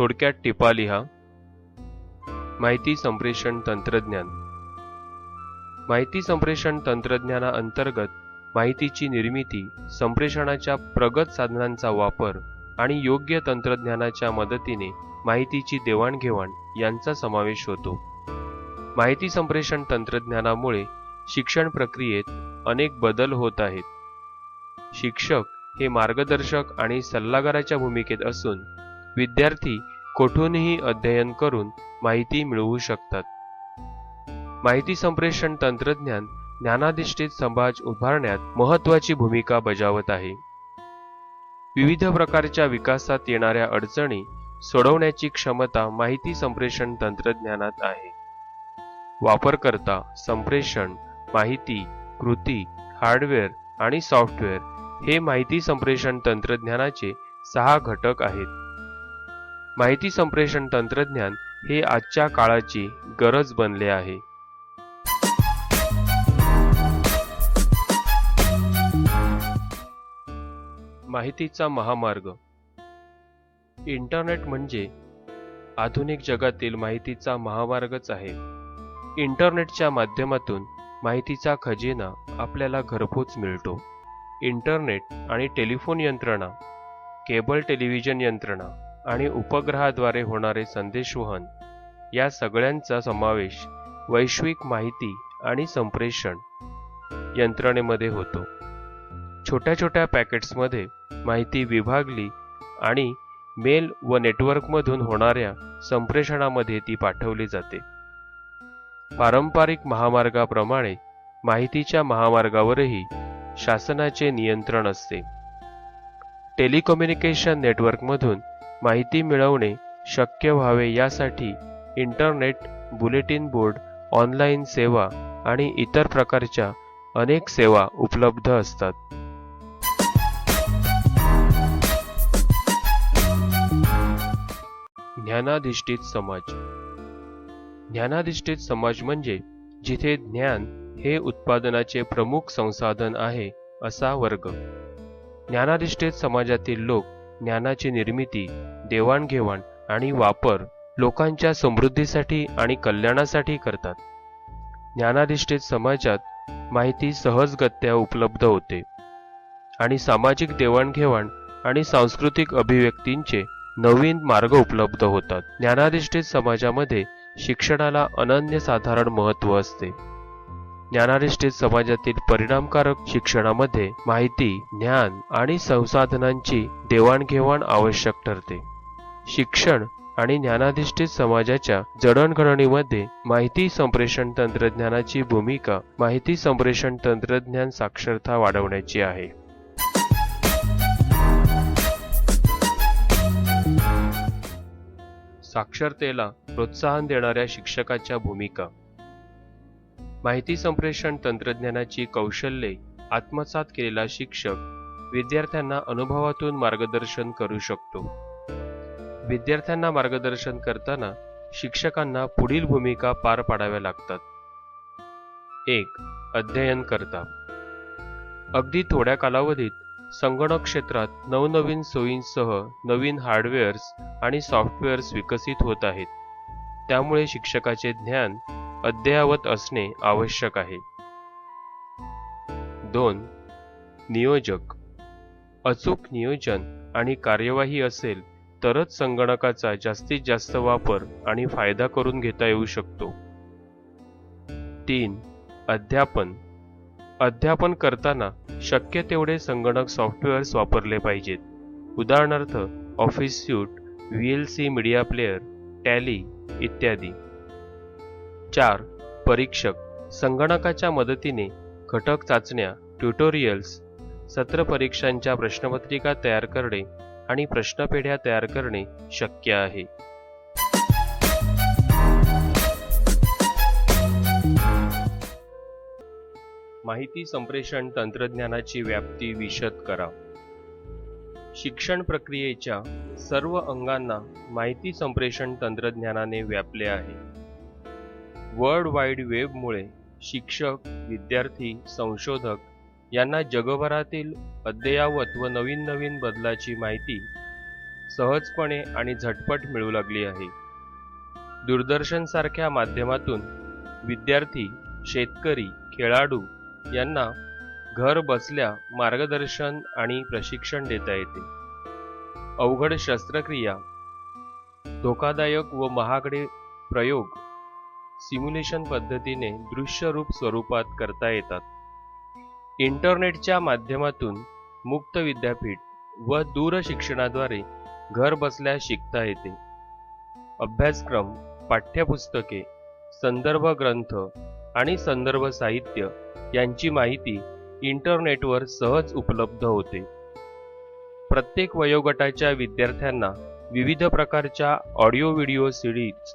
थोडक्यात टिपा लिहा. माहिती संप्रेषण तंत्रज्ञान. माहिती संप्रेषण तंत्रज्ञानाअंतर्गत माहितीची निर्मिती, संप्रेषणाच्या प्रगत साधनांचा वापर आणि योग्य तंत्रज्ञानाच्या मदतीने माहितीची देवाणघेवाण यांचा समावेश होतो. माहिती संप्रेषण तंत्रज्ञानामुळे शिक्षण प्रक्रियेत अनेक बदल होत आहेत. शिक्षक हे मार्गदर्शक आणि सल्लागाराच्या भूमिकेत असून विद्यार्थी कोठूनही अध्ययन करून माहिती मिळवू शकतात. माहिती संप्रेषण तंत्रज्ञान ज्ञानाधिष्ठित समाज उभारण्यात महत्त्वाची भूमिका बजावत आहे. विविध प्रकारच्या विकासात येणाऱ्या अडचणी सोडवण्याची क्षमता माहिती संप्रेषण तंत्रज्ञानात आहे. वापरकर्ता, संप्रेषण, माहिती, कृती, हार्डवेअर आणि सॉफ्टवेअर हे माहिती संप्रेषण तंत्रज्ञानाचे 6 घटक आहेत. माहिती संप्रेषण तंत्रज्ञान हे आजच्या काळाची गरज बनले आहे. माहितीचा महामार्ग. इंटरनेट म्हणजे आधुनिक जगातील माहितीचा महामार्गच आहे. इंटरनेटच्या माध्यमातून माहितीचा खजिना आपल्याला घरपोच मिळतो. इंटरनेट आणि टेलिफोन यंत्रणा, केबल टेलिव्हिजन यंत्रणा आणि उपग्रहाद्वारे होणारे संदेशवहन या सगळ्यांचा समावेश वैश्विक माहिती आणि संप्रेषण यंत्रणेमध्ये होतो. छोट्या छोट्या पॅकेट्समध्ये माहिती विभागली आणि मेल व नेटवर्कमधून होणाऱ्या संप्रेषणामध्ये ती पाठवली जाते. पारंपरिक महामार्गाप्रमाणे माहितीच्या महामार्गावरही शासनाचे नियंत्रण असते. टेलिकम्युनिकेशन नेटवर्कमधून माहिती मिळवणे शक्य व्हावे यासाठी इंटरनेट, बुलेटिन बोर्ड, ऑनलाईन सेवा आणि इतर प्रकारच्या अनेक सेवा उपलब्ध असतात. ज्ञानाधिष्ठित समाज. ज्ञानाधिष्ठित समाज म्हणजे जिथे ज्ञान हे उत्पादनाचे प्रमुख संसाधन आहे असा वर्ग. ज्ञानाधिष्ठित समाजातील लोक ज्ञानाची निर्मिती, देवाणघेवाण आणि वापर लोकांच्या समृद्धीसाठी आणि कल्याणासाठी करतात. ज्ञानाधिष्ठित समाजात माहिती सहजगत्या उपलब्ध होते आणि सामाजिक देवाणघेवाण आणि सांस्कृतिक अभिव्यक्तींचे नवीन मार्ग उपलब्ध होतात. ज्ञानाधिष्ठित समाजामध्ये शिक्षणाला अनन्यसाधारण महत्त्व असते. ज्ञानाधिष्ठित समाजातील परिणामकारक शिक्षणामध्ये माहिती, ज्ञान आणि संसाधनांची देवाणघेवाण आवश्यक ठरते. शिक्षण आणि ज्ञानाधिष्ठित समाजाच्या जडणघडणीमध्ये माहिती संप्रेषण तंत्रज्ञानाची भूमिका माहिती संप्रेषण तंत्रज्ञान साक्षरता वाढवण्याची आहे. साक्षरतेला प्रोत्साहन देणाऱ्या शिक्षकाच्या भूमिका. माहिती संप्रेषण तंत्रज्ञानाची कौशल्ये आत्मसात केलेला शिक्षक विद्यार्थ्यांना अनुभवातून मार्गदर्शन करू शकतो. विद्यार्थ्यांना मार्गदर्शन करताना शिक्षकांना पुढील भूमिका पार पाडाव्या लागतात. 1. अध्ययनकर्ता. अगदी थोड्या कालावधीत संगणक क्षेत्रात नवनवीन सोयींसह नवीन हार्डवेअर्स आणि सॉफ्टवेअर्स विकसित होत आहेत. त्यामुळे शिक्षकाचे ज्ञान अद्ययावत असणे आवश्यक आहे. 2. नियोजक. अचूक नियोजन आणि कार्यवाही असेल तरच संगणकाचा जास्तीत जास्त वापर आणि फायदा करून घेता येऊ शकतो. 3. अध्यापन. अध्यापन करताना शक्य तेवढे संगणक सॉफ्टवेअर्स वापरले पाहिजेत. उदाहरणार्थ ऑफिस सूट, VLC मीडिया प्लेअर, टॅली इत्यादी. 4. परीक्षक. संगणकाच्या मदतीने घटक चाचण्या, ट्युटोरियल्स, सत्र परीक्षांच्या प्रश्नपत्रिका तयार करणे आणि प्रश्नपेढ्या तयार करणे शक्य आहे. माहिती संप्रेषण तंत्रज्ञानाची व्याप्ती विशद करा. शिक्षण प्रक्रियेच्या सर्व अंगांना माहिती संप्रेषण तंत्रज्ञानाने व्यापले आहे. वर्ल्ड वाईड वेबमुळे शिक्षक, विद्यार्थी, संशोधक यांना जगभरातील अद्ययावत व नवीन बदलाची माहिती सहजपणे आणि झटपट मिळू लागली आहे. दूरदर्शन सारख्या माध्यमातून विद्यार्थी, शेतकरी, खेळाडू यांना घर बसल्या मार्गदर्शन आणि प्रशिक्षण देता येते. अवघड शस्त्रक्रिया, धोकादायक व महागडे प्रयोग सिम्युलेशन पद्धतीने दृश्यरूप स्वरूपात करता येतात. इंटरनेटच्या माध्यमातून मुक्त विद्यापीठ व दूरशिक्षणाद्वारे घर बसल्या शिकता येते. अभ्यासक्रम, पाठ्यपुस्तके, संदर्भ ग्रंथ आणि संदर्भ साहित्य यांची माहिती इंटरनेटवर सहज उपलब्ध होते. प्रत्येक वयोगटाच्या विद्यार्थ्यांना विविध प्रकारच्या ऑडिओ व्हिडिओ सीडीज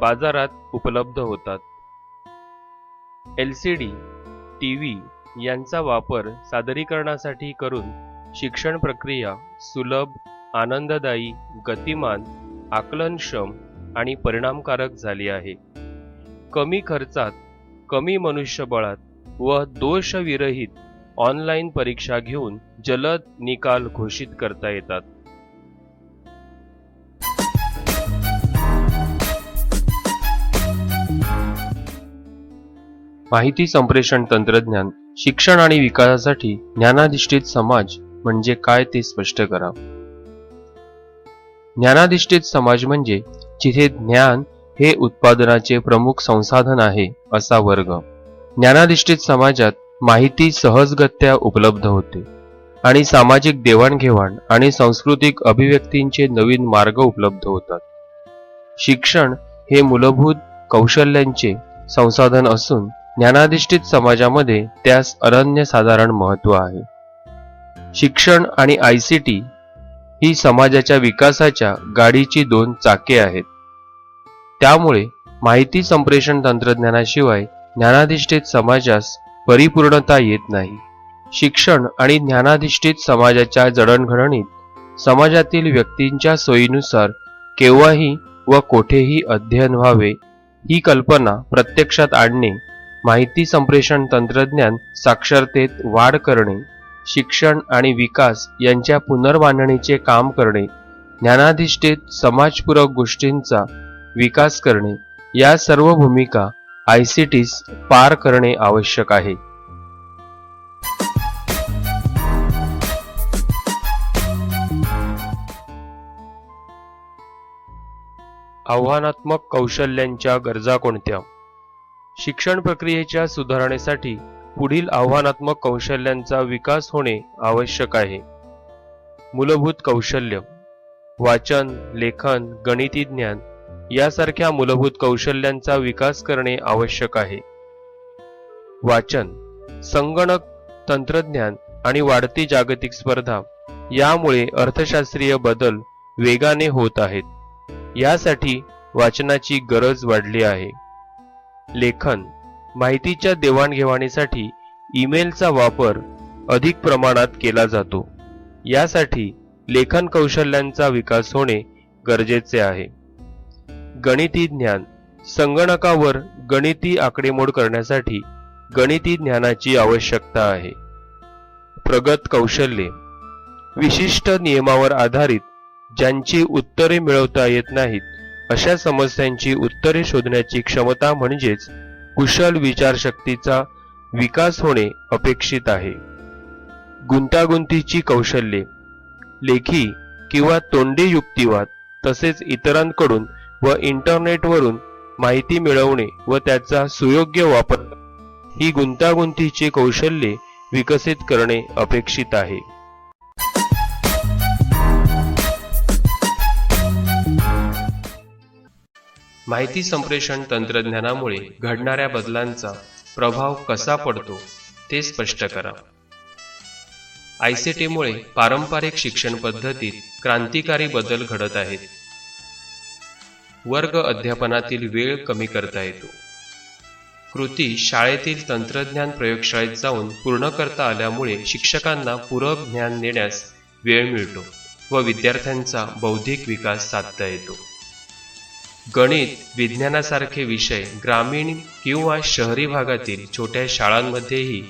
बाजारात उपलब्ध होतात. LCD, टीव्ही यांचा वापर सादरीकरणासाठी करून शिक्षण प्रक्रिया सुलभ, आनंददायी, गतिमान, आकलनक्षम आणि परिणामकारक झाली आहे. कमी खर्चात, कमी मनुष्यबळात व दोषविरहित ऑनलाईन परीक्षा घेऊन जलद निकाल घोषित करता येतात. माहिती संप्रेषण तंत्रज्ञान शिक्षण आणि विकासासाठी ज्ञानाधिष्ठित समाज म्हणजे काय ते स्पष्ट करा. ज्ञानाधिष्ठित समाज म्हणजे जिथे ज्ञान हे उत्पादनाचे प्रमुख संसाधन आहे असा वर्ग. ज्ञानाधिष्ठित समाजात माहिती सहजगत्या उपलब्ध होते आणि सामाजिक देवाणघेवाण आणि सांस्कृतिक अभिव्यक्तींचे नवीन मार्ग उपलब्ध होतात. शिक्षण हे मूलभूत कौशल्यांचे संसाधन असून ज्ञानाधिष्ठित समाजामध्ये त्यास अनन्यसाधारण महत्त्व आहे. शिक्षण आणि ICT ही समाजाच्या विकासाच्या गाडीची दोन चाके आहेत. त्यामुळे माहिती संप्रेषण तंत्रज्ञानाशिवाय ज्ञानाधिष्ठित समाजास परिपूर्णता येत नाही. शिक्षण आणि ज्ञानाधिष्ठित समाजाच्या जडणघडणीत समाजातील व्यक्तींच्या सोयीनुसार केव्हाही व कोठेही अध्ययन व्हावे ही कल्पना प्रत्यक्षात आणणे, माहिती संप्रेषण तंत्रज्ञान साक्षरतेत वाढ करणे, शिक्षण आणि विकास यांच्या पुनर्बांधणीचे काम करणे, ज्ञानाधिष्ठित समाजपूरक गोष्टींचा विकास करणे या सर्व भूमिका ICTs पार करणे आवश्यक आहे. आव्हानात्मक कौशल्यांच्या गरजा कोणत्या? शिक्षण प्रक्रियेच्या सुधारणेसाठी पुढील आव्हानात्मक कौशल्यांचा विकास होणे आवश्यक आहे. मूलभूत कौशल्य, वाचन, लेखन, गणिती ज्ञान यासारख्या मूलभूत कौशल्यांचा विकास करणे आवश्यक आहे. वाचन, संगणक, तंत्रज्ञान आणि वाढती जागतिक स्पर्धा यामुळे अर्थशास्त्रीय बदल वेगाने होत आहेत. यासाठी वाचनाची गरज वाढली आहे. लेखन, माहितीच्या देवाणघेवाणीसाठी ईमेलचा वापर अधिक प्रमाणात केला जातो. यासाठी लेखन कौशल्यांचा विकास होणे गरजेचे आहे. गणिती ज्ञान, संगणकावर गणिती आकडेमोड करण्यासाठी गणिती ज्ञानाची आवश्यकता आहे. प्रगत कौशल्ये, विशिष्ट नियमावर आधारित ज्यांची उत्तरे मिळवता येत नाहीत अशा समस्यांची उत्तरे शोधण्याची क्षमता म्हणजेच कुशल विचारशक्तीचा विकास होणे अपेक्षित आहे. गुंतागुंतीची कौशल्ये, लेखी किंवा तोंडी युक्तिवाद तसेच इतरांकडून व इंटरनेटवरून माहिती मिळवणे व त्याचा सुयोग्य वापर ही गुंतागुंतीची कौशल्ये विकसित करणे अपेक्षित आहे. माहिती संप्रेषण तंत्रज्ञानामुळे घडणाऱ्या बदलांचा प्रभाव कसा पडतो ते स्पष्ट करा. ICTमुळे पारंपरिक शिक्षण पद्धतीत क्रांतिकारी बदल घडत आहेत. वर्ग अध्यापनातील वेळ कमी करता येतो. कृती शाळेतील तंत्रज्ञान प्रयोगशाळेत जाऊन पूर्ण करता आल्यामुळे शिक्षकांना पूरक ज्ञान देण्यास वेळ मिळतो व विद्यार्थ्यांचा बौद्धिक विकास साधता येतो. गणित, विज्ञानासारखे विषय ग्रामीण किंवा शहरी भागातील छोट्या शाळांमध्येही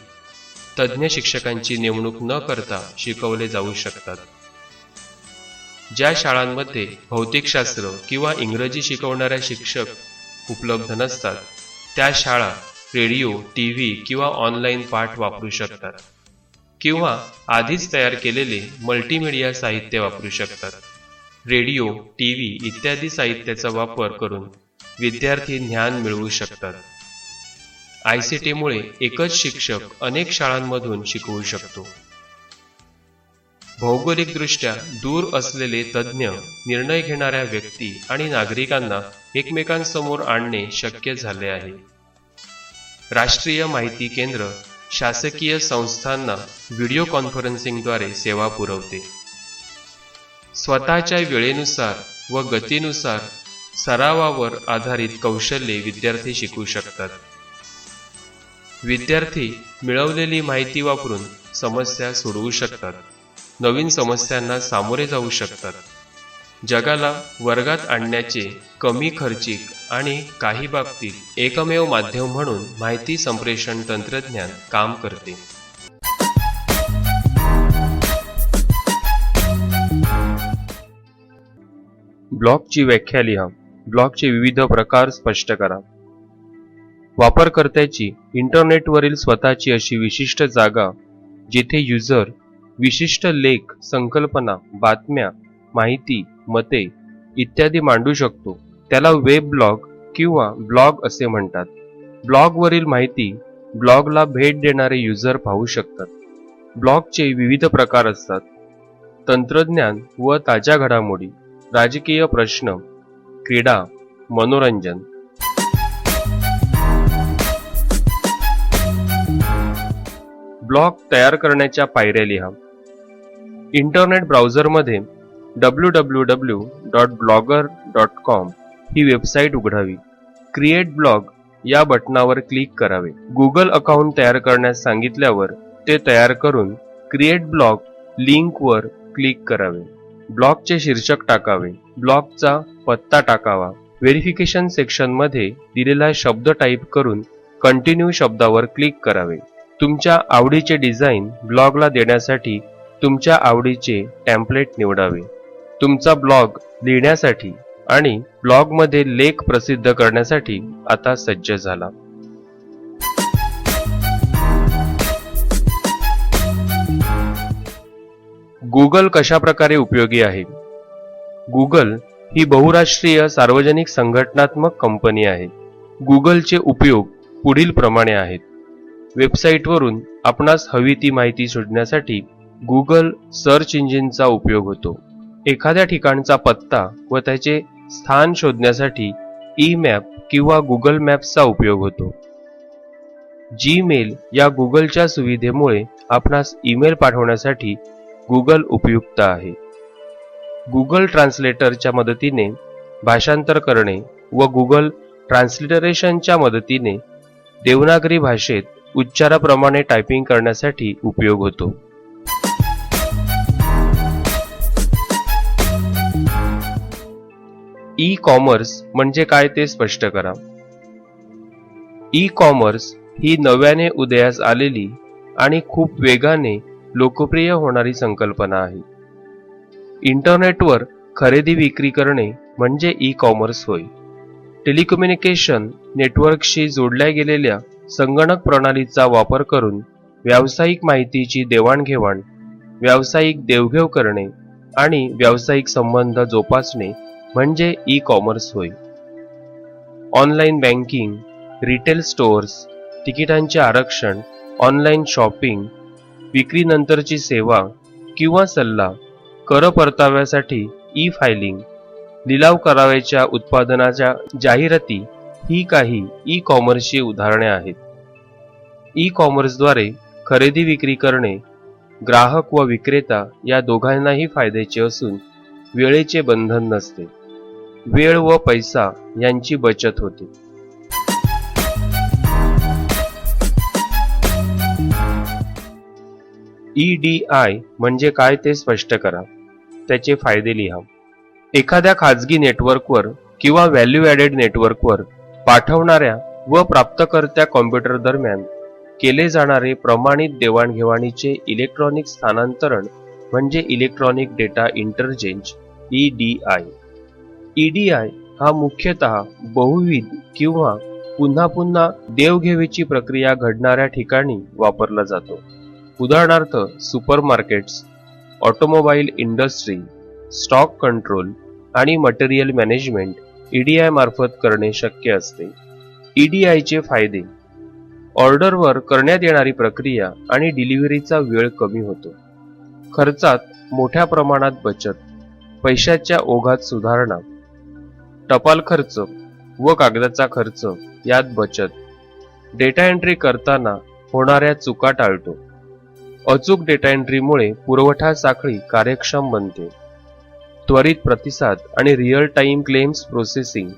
तज्ज्ञ शिक्षकांची नेमणूक न करता शिकवले जाऊ शकतात. ज्या शाळांमध्ये भौतिकशास्त्र किंवा इंग्रजी शिकवणाऱ्या शिक्षक उपलब्ध नसतात, त्या शाळा रेडिओ, टीव्ही किंवा ऑनलाईन पाठ वापरू शकतात किंवा आधीच तयार केलेले मल्टीमीडिया साहित्य वापरू शकतात. रेडिओ, टीव्ही इत्यादी साहित्याचा वापर करून विद्यार्थी ज्ञान मिळवू शकतात. ICT-मुळे एकच शिक्षक अनेक शाळांमधून शिकवू शकतो. भौगोलिकदृष्ट्या दूर असलेले तज्ज्ञ, निर्णय घेणाऱ्या व्यक्ती आणि नागरिकांना एकमेकांसमोर आणणे शक्य झाले आहे. राष्ट्रीय माहिती केंद्र शासकीय संस्थांना व्हिडिओ कॉन्फरन्सिंगद्वारे सेवा पुरवते. स्वतःच्या वेळेनुसार व गतीनुसार सरावावर आधारित कौशल्ये विद्यार्थी शिकू शकतात. विद्यार्थी मिळवलेली माहिती वापरून समस्या सोडवू शकतात, नवीन समस्यांना सामोरे जाऊ शकतात. जगाला वर्गात आणण्याचे कमी खर्चिक आणि काही बाबतीत एकमेव माध्यम म्हणून माहिती संप्रेषण तंत्रज्ञान काम करते. ब्लॉगची व्याख्या लिहा. ब्लॉगचे विविध प्रकार स्पष्ट करा. वापरकर्त्याची इंटरनेटवरील स्वतःची अशी विशिष्ट जागा जिथे युजर विशिष्ट लेख, संकल्पना, बातम्या, माहिती, मते इत्यादी मांडू शकतो, त्याला वेब ब्लॉग किंवा ब्लॉग असे म्हणतात. ब्लॉगवरील माहिती ब्लॉगला भेट देणारे युजर पाहू शकतात. ब्लॉगचे विविध प्रकार असतात: तंत्रज्ञान व ताज्या घडामोडी, राजकीय प्रश्न, क्रीडा, मनोरंजन. ब्लॉग तयार करण्याच्या पायऱ्या लिहा. इंटरनेट ब्राउझरमध्ये www.blogger.com ही वेबसाईट उघडावी. क्रिएट ब्लॉग या बटणावर क्लिक करावे. गुगल अकाउंट तयार करण्यास सांगितल्यावर ते तयार करून क्रिएट ब्लॉग लिंकवर क्लिक करावे. ब्लॉगचे शीर्षक टाकावे. ब्लॉगचा पत्ता टाकावा. व्हेरिफिकेशन सेक्शनमध्ये दिलेला शब्द टाईप करून कंटिन्यू शब्दावर क्लिक करावे. तुमच्या आवडीचे डिझाईन ब्लॉगला देण्यासाठी तुमच्या आवडीचे टेम्पलेट निवडावे. तुमचा ब्लॉग लिहिण्यासाठी आणि ब्लॉगमध्ये लेख प्रसिद्ध करण्यासाठी आता सज्ज झाला. गुगल कशा प्रकारे उपयोगी आहे? गुगल ही बहुराष्ट्रीय सार्वजनिक संघटनात्मक कंपनी आहे. गुगलचे उपयोग पुढील प्रमाणे आहेत. वेबसाईटवरून आपणास हवी ती माहिती शोधण्यासाठी गुगल सर्च इंजिनचा उपयोग होतो. एखाद्या ठिकाणचा पत्ता व त्याचे स्थान शोधण्यासाठी ई-मॅप किंवा गुगल मॅप्सचा उपयोग होतो. जीमेल या गुगलच्या सुविधेमुळे आपणास ईमेल पाठवण्यासाठी गुगल उपयुक्त आहे. गुगल ट्रान्सलेटरच्या मदतीने भाषांतर करणे व गुगल ट्रान्सलिटरेशनच्या मदतीने देवनागरी भाषेत उच्चाराप्रमाणे टायपिंग करण्यासाठी उपयोग होतो. ई कॉमर्स म्हणजे काय ते स्पष्ट करा. ई कॉमर्स ही नव्याने उदयास आलेली आणि खूप वेगाने लोकप्रिय होणारी संकल्पना आहे. इंटरनेटवर खरेदी विक्री करणे म्हणजे ई कॉमर्स होय. टेलिकम्युनिकेशन नेटवर्कशी जोडल्या गेलेल्या संगणक प्रणालीचा वापर करून व्यावसायिक माहितीची देवाणघेवाण, व्यावसायिक देवघेव करणे आणि व्यावसायिक संबंध जोपासणे म्हणजे ई कॉमर्स होय. ऑनलाईन बँकिंग, रिटेल स्टोअर्स, तिकिटांचे आरक्षण, ऑनलाईन शॉपिंग, विक्रीनंतरची सेवा किंवा सल्ला, कर परताव्यासाठी ई फायलिंग, लिलाव करावयाच्या उत्पादनाच्या जाहिराती ही काही ई कॉमर्सची उदाहरणे आहेत. ई कॉमर्सद्वारे खरेदी विक्री करणे ग्राहक व विक्रेता या दोघांनाही फायद्याचे असून वेळेचे बंधन नसते. वेळ व पैसा यांची बचत होते. EDI म्हणजे काय ते स्पष्ट करा. त्याचे फायदे लिहा. एखाद्या खाजगी नेटवर्कवर किंवा व्हॅल्यू ॲडेड नेटवर्कवर पाठवणाऱ्या व प्राप्तकर्त्या कॉम्प्युटर दरम्यान केले जाणारे प्रमाणित देवाणघेवाणीचे इलेक्ट्रॉनिक स्थानांतरण म्हणजे electronic data interchange EDI. EDI हा मुख्यतः बहुविध किंवा पुन्हा पुन्हा देवघेवीची प्रक्रिया घडणाऱ्या ठिकाणी वापरला जातो. उदाहरणार्थ supermarkets, automobile industry, stock control आणि मटेरियल मॅनेजमेंट EDI मार्फत करणे शक्य असते. EDI चे फायदे: ऑर्डरवर करण्यात येणारी प्रक्रिया आणि डिलिव्हरीचा वेळ कमी होतो. खर्चात मोठ्या प्रमाणात बचत, पैशाच्या ओघात सुधारणा, टपाल खर्च व कागदाचा खर्च यात बचत, डेटा एंट्री करताना होणाऱ्या चुका टाळतो. अचूक डेटा एंट्रीमुळे पुरवठा साखळी कार्यक्षम बनते. त्वरित प्रतिसाद आणि रिअल टाइम क्लेम्स प्रोसेसिंग,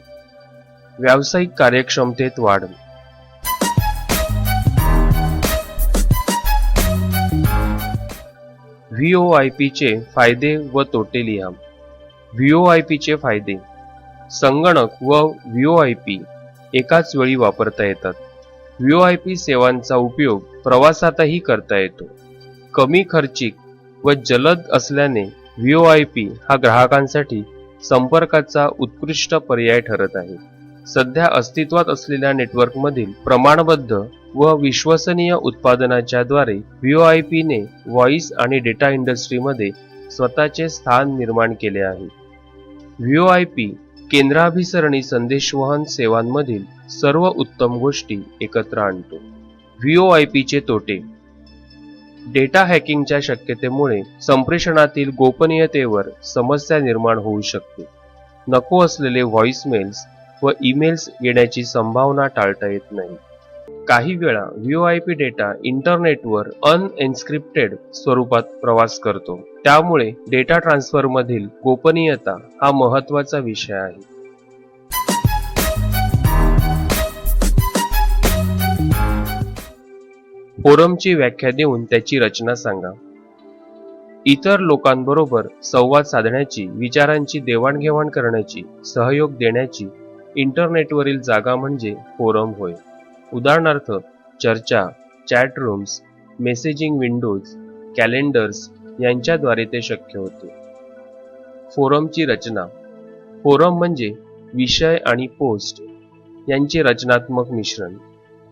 व्यावसायिक कार्यक्षमतेत वाढ. VoIP चे फायदे व तोटे लिहा. VoIP चे फायदे: संगणक व VoIP एकाच वेळी वापरता येतात. VoIP सेवांचा उपयोग प्रवासातही करता येतो. कमी खर्चिक व जलद असल्याने VoIP हा ग्राहकांसाठी संपर्काचा उत्कृष्ट पर्याय ठरत आहे. सध्या अस्तित्वात असलेल्या नेटवर्कमधील प्रमाणबद्ध व विश्वसनीय उत्पादनाच्या द्वारे VoIP ने व्हॉइस आणि डेटा इंडस्ट्रीमध्ये स्वतःचे स्थान निर्माण केले आहे. VoIP केंद्राभिसरणी संदेशवहन सेवांमधील सर्व उत्तम गोष्टी एकत्र आणतो. VoIP चे तोटे: डेटा हॅकिंगच्या शक्यतेमुळे संप्रेषणातील गोपनीयतेवर समस्या निर्माण होऊ शकते. नको असलेले व्हॉइसमेल्स व ईमेल्स येण्याची संभावना टाळता येत नाही. काही वेळा VoIP डेटा इंटरनेटवर अनएन्क्रिप्टेड स्वरूपात प्रवास करतो. त्यामुळे डेटा ट्रान्सफरमधील गोपनीयता हा महत्त्वाचा विषय आहे. फोरमची व्याख्या देऊन त्याची रचना सांगा. इतर लोकांबरोबर संवाद साधण्याची, विचारांची देवाणघेवाण करण्याची, सहयोग देण्याची इंटरनेटवरील जागा म्हणजे फोरम होय. उदाहरणार्थ चर्चा, chat rooms, messaging Windows, calendars यांच्याद्वारे ते शक्य होते. फोरमची रचना: फोरम म्हणजे विषय आणि पोस्ट यांचे रचनात्मक मिश्रण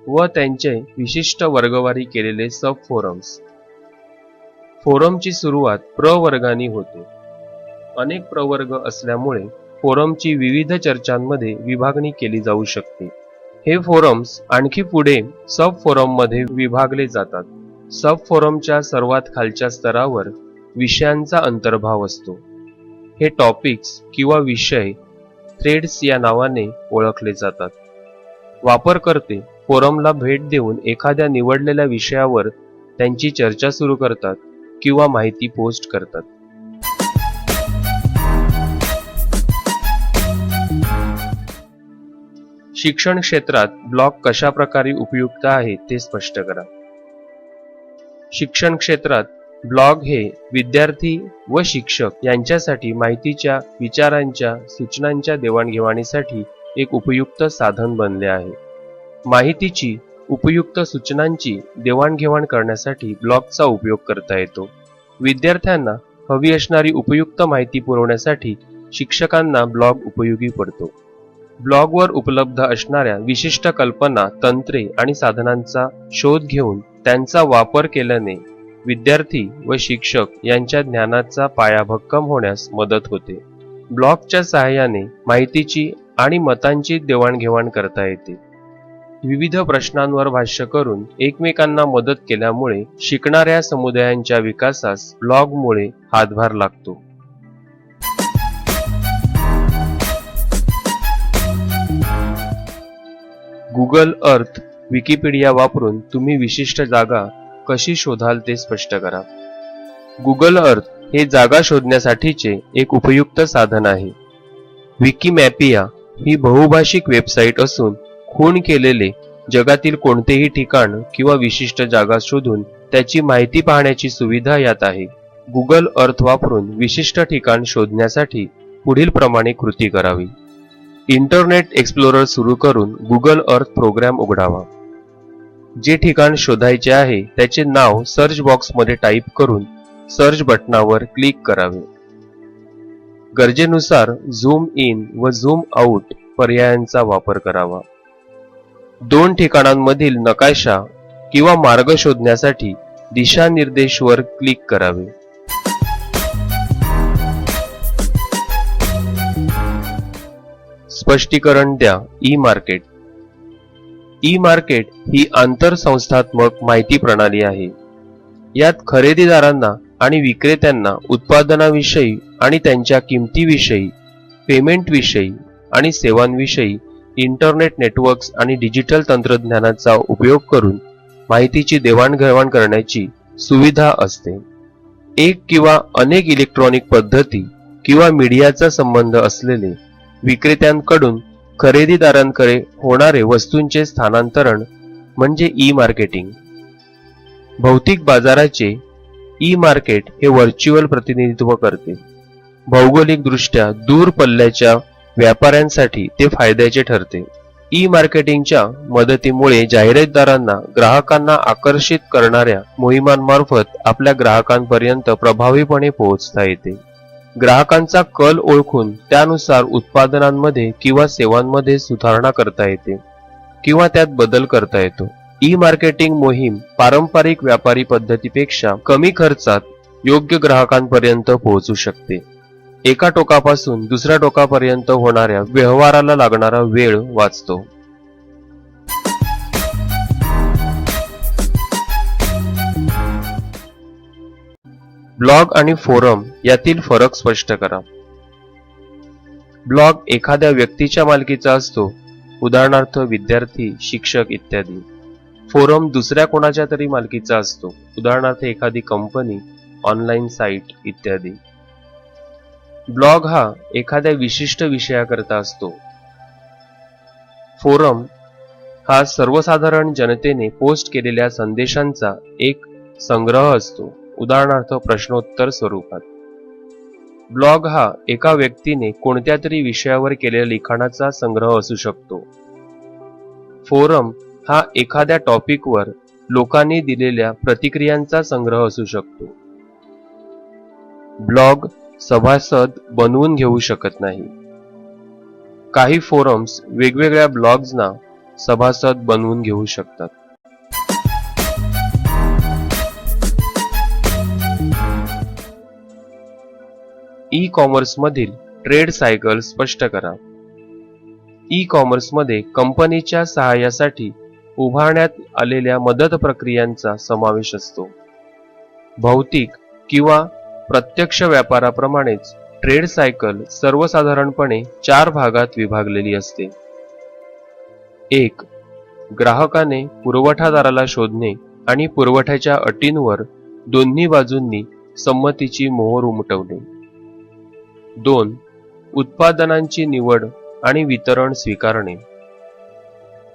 व त्यांचे विशिष्ट वर्गवारी केलेले सब फोरम्स. फोरमची सुरुवात प्रवर्गांनी होते. अनेक प्रवर्ग असल्यामुळे फोरमची विविध चर्चांमध्ये विभागणी केली जाऊ शकते. हे फोरम्स आणखी पुढे सब फोरममध्ये विभागले जातात. सब फोरमच्या सर्वात खालच्या स्तरावर विषयांचा अंतर्भाव असतो. हे टॉपिक्स किंवा विषय थ्रेड्स या नावाने ओळखले जातात. वापरकर्ते फोरमला भेट देऊन एखाद्या निवडलेल्या विषयावर त्यांची चर्चा सुरू करतात किंवा माहिती पोस्ट करतात. शिक्षण क्षेत्रात ब्लॉग कशा प्रकारे उपयुक्त आहे ते स्पष्ट करा. शिक्षण क्षेत्रात ब्लॉग हे विद्यार्थी व शिक्षक यांच्यासाठी माहितीच्या, विचारांच्या, सूचनांच्या देवाणघेवाणीसाठी एक उपयुक्त साधन बनले आहे. माहितीची, उपयुक्त सूचनांची देवाणघेवाण करण्यासाठी ब्लॉगचा उपयोग करता येतो. विद्यार्थ्यांना हवी असणारी उपयुक्त माहिती पुरवण्यासाठी शिक्षकांना ब्लॉग उपयोगी पडतो. ब्लॉगवर उपलब्ध असणाऱ्या विशिष्ट कल्पना, तंत्रे आणि साधनांचा शोध घेऊन त्यांचा वापर केल्याने विद्यार्थी व शिक्षक यांच्या ज्ञानाचा पाया भक्कम होण्यास मदत होते. ब्लॉगच्या सहाय्याने माहितीची आणि मतांची देवाणघेवाण करता येते. विविध प्रश्नांवर भाष्य करून एकमेकांना मदत केल्यामुळे शिकणाऱ्या समुदायांच्या विकासास ब्लॉगमुळे हातभार लागतो. गुगल अर्थ, विकिपीडिया वापरून तुम्ही विशिष्ट जागा कशी शोधाल ते स्पष्ट करा. गुगल अर्थ हे जागा शोधण्यासाठीचे एक उपयुक्त साधन आहे. विकिमॅपिया ही बहुभाषिक वेबसाईट असून खूण केलेले जगातील कोणतेही ठिकाण किंवा विशिष्ट जागा शोधून त्याची माहिती पाहण्याची सुविधा यात आहे. गुगल अर्थ वापरून विशिष्ट ठिकाण शोधण्यासाठी पुढील प्रमाणे कृती करावी. इंटरनेट एक्सप्लोरर सुरू करून गुगल अर्थ प्रोग्राम उघडावा. जे ठिकाण शोधायचे आहे त्याचे नाव सर्च बॉक्समध्ये टाईप करून सर्च बटणावर क्लिक करावे. गरजेनुसार झूम इन व झूम आउट पर्यायांचा वापर करावा. दोन ठिकाणांमधील नकाशा किंवा मार्ग शोधण्यासाठी दिशानिर्देशवर क्लिक करावे. स्पष्टीकरण द्या. E market. ई मार्केट ही आंतरसंस्थात्मक माहिती प्रणाली आहे. यात खरेदीदारांना आणि विक्रेत्यांना उत्पादनाविषयी आणि त्यांच्या किमतीविषयी, पेमेंटविषयी आणि सेवांविषयी इंटरनेट नेटवर्क्स आणि डिजिटल तंत्रज्ञानाचा उपयोग करून माहितीची देवाणघेवाण करण्याची सुविधा असते. एक किंवा अनेक इलेक्ट्रॉनिक पद्धती किंवा मीडियाचा संबंध असलेले विक्रेत्यांकडून खरेदीदारांकडे होणारे वस्तूंचे स्थानांतरण म्हणजे ई मार्केटिंग. भौतिक बाजाराचे ई मार्केट हे व्हर्च्युअल प्रतिनिधित्व करते. भौगोलिकदृष्ट्या दूर पल्ल्याच्या व्यापाऱ्यांसाठी ते फायद्याचे ठरते. ई मार्केटिंगच्या मदतीमुळे जाहिरातदारांना ग्राहकांना आकर्षित करणाऱ्या मोहिमांमार्फत आपल्या ग्राहकांपर्यंत प्रभावीपणे पोहोचता येते. ग्राहकांचा कल ओळखून त्यानुसार उत्पादनांमध्ये किंवा सेवांमध्ये सुधारणा करता येते किंवा त्यात बदल करता येतो. ई मार्केटिंग मोहीम पारंपरिक व्यापारी पद्धतीपेक्षा कमी खर्चात योग्य ग्राहकांपर्यंत पोहोचू शकते. एका टोकापासून दुसऱ्या टोकापर्यंत होणाऱ्या व्यवहाराला लागणारा वेळ वाचतो. ब्लॉग आणि फोरम यातील फरक स्पष्ट करा. ब्लॉग एखाद्या व्यक्तीच्या मालकीचा असतो, उदाहरणार्थ विद्यार्थी, शिक्षक इत्यादी. फोरम दुसऱ्या कोणाच्या तरी मालकीचा असतो, उदाहरणार्थ एखादी कंपनी, ऑनलाईन साईट इत्यादी. ब्लॉग हा एखाद्या विशिष्ट विषयाकरता असतो. फोरम हा सर्वसाधारण जनतेने पोस्ट केलेल्या संदेशांचा एक संग्रह असतो, उदाहरणार्थ प्रश्नोत्तर स्वरूपात. ब्लॉग हा एका व्यक्तीने कोणत्या तरी विषयावर केलेल्या लिखाणाचा संग्रह असू शकतो. फोरम हा एखाद्या टॉपिकवर लोकांनी दिलेल्या प्रतिक्रियांचा संग्रह असू शकतो. ब्लॉग सभासद बनवून घेऊ शकत नाही. काही फोरम्स वेगवेगळ्या ब्लॉग्सना सभासद बनवून घेऊ शकतात. ई कॉमर्स मधील ट्रेड सायकल स्पष्ट करा. ई कॉमर्स मध्ये कंपनीच्या सहाय्यासाठी उभारण्यात आलेल्या मदत प्रक्रियांचा समावेश असतो. भौतिक किंवा प्रत्यक्ष व्यापाराप्रमाणेच ट्रेड सायकल सर्वसाधारणपणे 4 भागात विभागलेली असते. 1. ग्राहकाने पुरवठादाराला शोधणे आणि पुरवठ्याच्या अटींवर दोन्ही बाजूंनी संमतीची मोहर उमटवणे. 2. उत्पादनांची निवड आणि वितरण स्वीकारणे.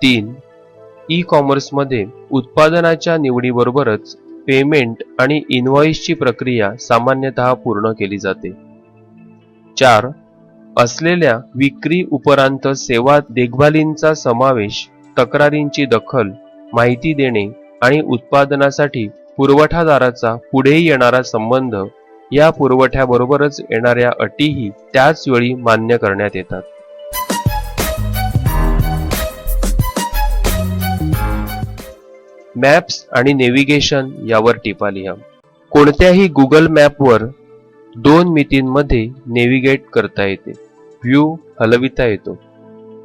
3. ई कॉमर्समध्ये उत्पादनाच्या निवडीबरोबरच पेमेंट आणि इनव्हॉइसची प्रक्रिया सामान्यतः पूर्ण केली जाते. 4. असलेल्या विक्री उपरांत सेवा देखभालींचा समावेश, तक्रारींची दखल, माहिती देणे आणि उत्पादनासाठी पुरवठादाराचा पुढे येणारा संबंध या पुरवठ्याबरोबरच येणाऱ्या अटीही त्याच वेळी मान्य करण्यात येतात. मॅप्स आणि नेव्हिगेशन यावर टिपा लिहा. कोणत्याही गुगल मॅपवर 2 मितींमध्ये नेव्हिगेट करता येते. व्ह्यू हलविता येतो.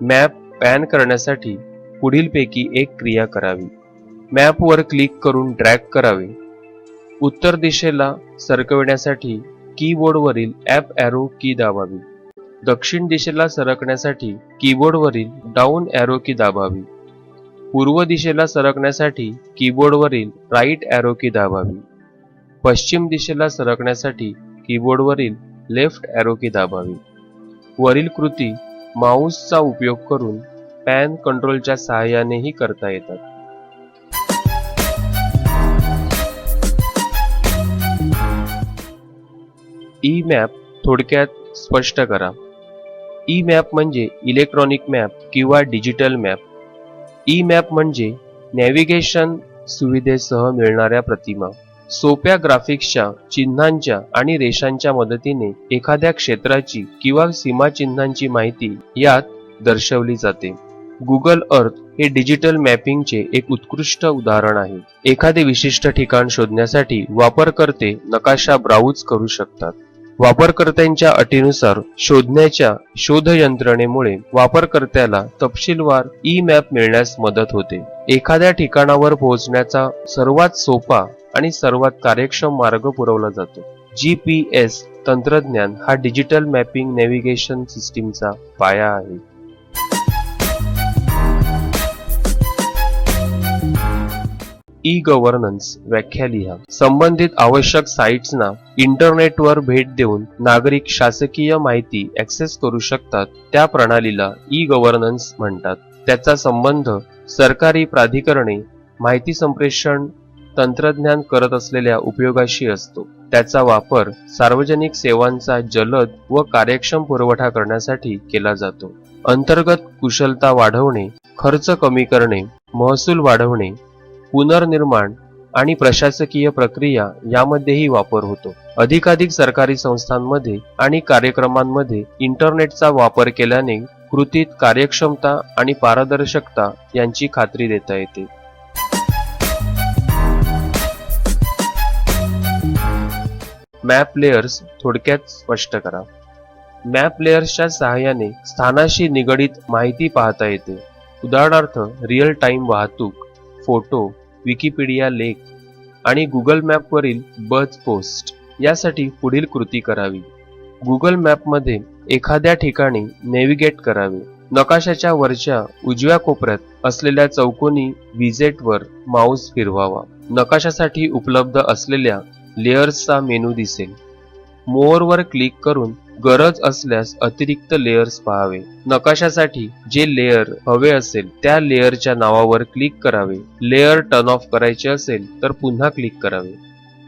मॅप पॅन करण्यासाठी पुढीलपैकी एक क्रिया करावी. मॅपवर क्लिक करून ड्रॅग करावे. उत्तर दिशेला सरकविण्यासाठी कीबोर्डवरील अप ॲरो की दाबावी. दक्षिण दिशेला सरकण्यासाठी कीबोर्डवरील डाऊन ॲरो की दाबावी. पूर्व दिशेला सरकण्यासाठी कीबोर्डवरील राईट ॲरो की दाबावी. पश्चिम दिशेला सरकण्यासाठी कीबोर्डवरील लेफ्ट ॲरो की दाबावी. वरील कृती माऊसचा उपयोग करून पॅन कंट्रोलच्या सहाय्यानेही करता येतात. ई मॅप थोडक्यात स्पष्ट करा. ई मॅप म्हणजे इलेक्ट्रॉनिक मॅप किंवा डिजिटल मॅप. ई मॅप म्हणजे नॅव्हिगेशन सुविधेसह मिळणाऱ्या प्रतिमा. सोप्या ग्राफिक्सच्या, चिन्हांच्या आणि रेषांच्या मदतीने एखाद्या क्षेत्राची किंवा सीमाचिन्हांची माहिती यात दर्शवली जाते. गुगल अर्थ हे डिजिटल मॅपिंगचे एक उत्कृष्ट उदाहरण आहे. एखादे विशिष्ट ठिकाण शोधण्यासाठी वापरकर्ते नकाशा ब्राउज करू शकतात. वापरकर्त्यांच्या अटीनुसार शोधण्याच्या शोध यंत्रणेमुळे वापरकर्त्याला तपशीलवार ई-मॅप मिळण्यास मदत होते. एखाद्या ठिकाणावर पोहोचण्याचा सर्वात सोपा आणि सर्वात कार्यक्षम मार्ग पुरवला जातो. GPS तंत्रज्ञान हा डिजिटल मॅपिंग नेव्हिगेशन सिस्टीमचा पाया आहे. ई-गव्हर्नन्स व्याख्या लिहा. संबंधित आवश्यक साइट्सना इंटरनेटवर भेट देऊन नागरिक शासकीय माहिती ॲक्सेस करू शकतात. त्या प्रणालीला ई-गव्हर्नन्स म्हणतात. त्याचा संबंध सरकारी प्राधिकरणे माहिती संप्रेषण तंत्रज्ञान करत असलेल्या उपयोगाशी असतो. त्याचा वापर सार्वजनिक सेवांचा जलद व कार्यक्षम पुरवठा करण्यासाठी केला जातो. अंतर्गत कुशलता वाढवणे, खर्च कमी करणे, महसूल वाढवणे, पुनर्निर्माण आणि प्रशासकीय प्रक्रिया यामध्येही वापर होतो. अधिकाधिक सरकारी संस्थांमध्ये आणि कार्यक्रमांमध्ये इंटरनेटचा वापर केल्याने कृतीत कार्यक्षमता आणि पारदर्शकता यांची खात्री देता येते. मॅप लेयर्स थोडक्यात स्पष्ट करा. मॅप लेयर्सच्या सहाय्याने स्थानाशी निगडीत माहिती पाहता येते. उदाहरणार्थ रिअल टाइम वाहतूक, फोटो, विकिपीडिया लेख आणि गुगल मॅपवरील बझ पोस्ट यासाठी पुढील कृती करावी. गुगल मॅपमध्ये एखाद्या ठिकाणी नेव्हिगेट करावे. नकाशाच्या वरच्या उजव्या कोपऱ्यात असलेल्या चौकोनी विजेटवर माऊस फिरवावा. नकाशासाठी उपलब्ध असलेल्या लेयर्सचा मेनू दिसेल. मोअरवर क्लिक करून गरज असल्यास अतिरिक्त लेयर्स पाहावे. नकाशासाठी जे लेयर हवे असेल त्या लेयरच्या नावावर क्लिक करावे. लेयर टर्न ऑफ करायचे असेल तर पुन्हा क्लिक करावे.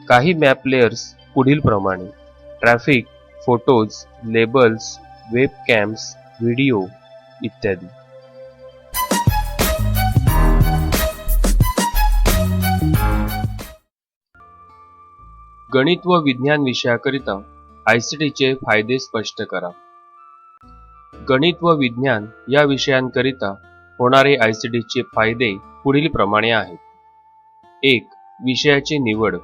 काही मॅप लेयर्स पुढील प्रमाणे: traffic, photos, labels, web cams, video इत्यादी. गणित व विज्ञान विषयाकरिता ICTचे फायदे स्पष्ट करा. गणित व विज्ञान या विषयांकरिता होणारे ICTचे फायदे पुढील प्रमाणे आहेत. 1. विषयाची निवड.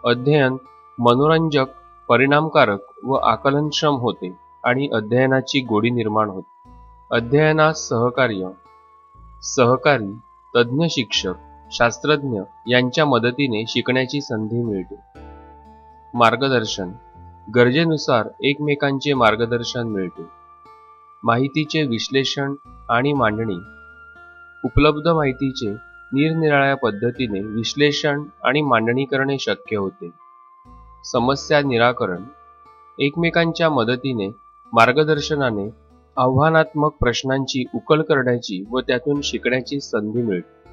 अध्ययन मनोरंजक, परिणामकारक व आकलनक्षम होते आणि अध्ययनाची गोडी निर्माण होते. अध्ययनास सहकार्य, सहकारी, तज्ञ शिक्षक, शास्त्रज्ञ यांच्या मदतीने शिकण्याची संधी मिळते. मार्गदर्शन. गरजेनुसार एकमेकांचे मार्गदर्शन मिळते. माहितीचे विश्लेषण आणि मांडणी. उपलब्ध माहितीचे निरनिराळ्या पद्धतीने विश्लेषण आणि मांडणी करणे शक्य होते. समस्या निराकरण. एकमेकांच्या मदतीने मार्गदर्शनाने आव्हानात्मक प्रश्नांची उकल करण्याची व त्यातून शिकण्याची संधी मिळते.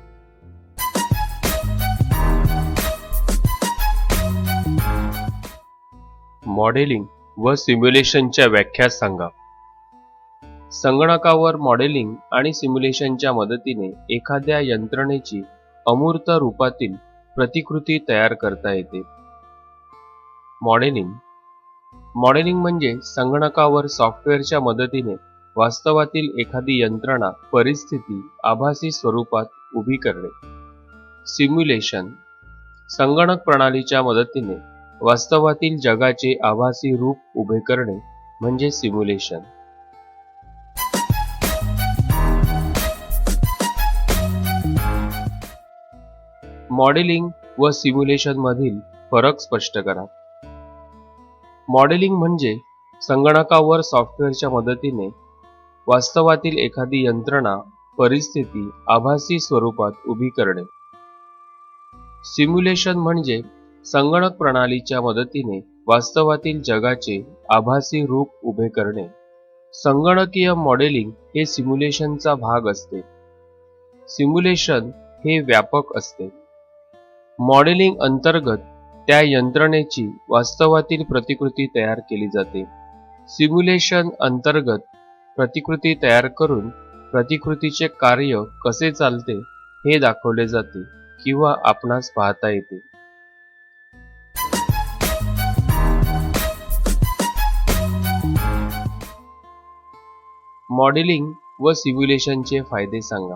मॉडेलिंग व सिम्युलेशनच्या व्याख्या सांगा. संगणकावर मॉडेलिंग आणि सिम्युलेशनच्या मदतीने एखाद्या यंत्रणेची अमूर्त रूपातील प्रतिकृती तयार करता येते. मॉडेलिंग. मॉडेलिंग म्हणजे संगणकावर सॉफ्टवेअरच्या मदतीने वास्तवातील एखादी यंत्रणा, परिस्थिती आभासी स्वरूपात उभी करणे. सिम्युलेशन. संगणक प्रणालीच्या मदतीने वास्तवातील जगाचे आभासी रूप उभे करणे म्हणजे सिम्युलेशन. मॉडेलिंग व सिम्युलेशन मधील फरक स्पष्ट करा. मॉडेलिंग म्हणजे संगणकावर सॉफ्टवेअरच्या मदतीने वास्तवातील एखादी यंत्रणा, परिस्थिती आभासी स्वरूपात उभी करणे. सिम्युलेशन म्हणजे संगणक प्रणालीच्या मदतीने वास्तवातील जगाचे आभासी रूप उभे करणे. संगणकीय मॉडेलिंग हे सिम्युलेशनचा भाग असते. सिम्युलेशन हे व्यापक असते. मॉडेलिंग अंतर्गत त्या यंत्रणेची वास्तवातील प्रतिकृती तयार केली जाते. सिम्युलेशन अंतर्गत प्रतिकृती तयार करून प्रतिकृतीचे कार्य कसे चालते हे दाखवले जाते किंवा आपणास पाहता येते. मॉडेलिंग व सिम्युलेशनचे फायदे सांगा.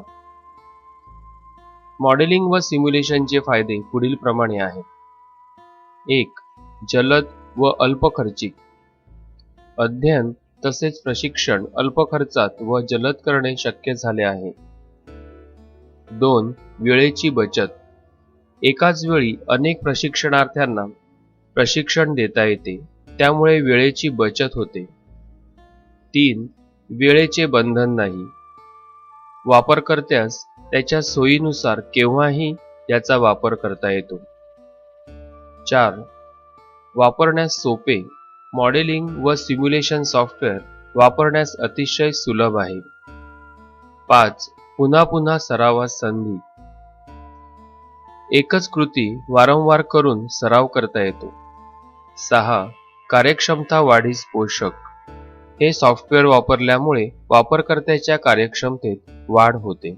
मॉडेलिंग व सिम्युलेशनचे फायदे पुढील प्रमाणे आहेत. 1. जलद व अल्प खर्चिक. अध्ययन तसेच प्रशिक्षण अल्प खर्चात व जलद करणे शक्य झाले आहे. 2. वेळेची बचत. एकाच वेळी अनेक प्रशिक्षणार्थ्यांना प्रशिक्षण देता येते, त्यामुळे वेळेची बचत होते. 3. वेळेचे बंधन नाही. वापरकर्त्यास त्याच्या सोयीनुसार केव्हाही याचा वापर करता येतो. 4. वापरण्यास सोपे. मॉडेलिंग व सिम्युलेशन सॉफ्टवेअर वापरण्यास अतिशय सुलभ आहे. 5. पुन्हा पुन्हा सरावास संधी. एकच कृती वारंवार करून सराव करता येतो. 6. कार्यक्षमता वाढीस पोषक. हे सॉफ्टवेअर वापरल्यामुळे वापरकर्त्याच्या कार्यक्षमतेत वाढ होते.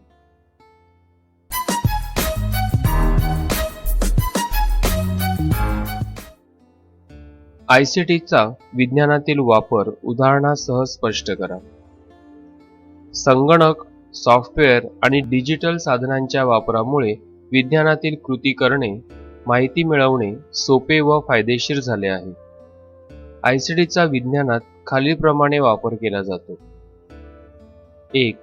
आयसीटीचा विज्ञानातील वापर उदाहरणासह स्पष्ट करा. संगणक, सॉफ्टवेअर आणि डिजिटल साधनांच्या वापरामुळे विज्ञानातील कृती करणे, माहिती मिळवणे सोपे व फायदेशीर झाले आहे. आयसीटीचा विज्ञानात खालीलप्रमाणे वापर केला जातो. 1.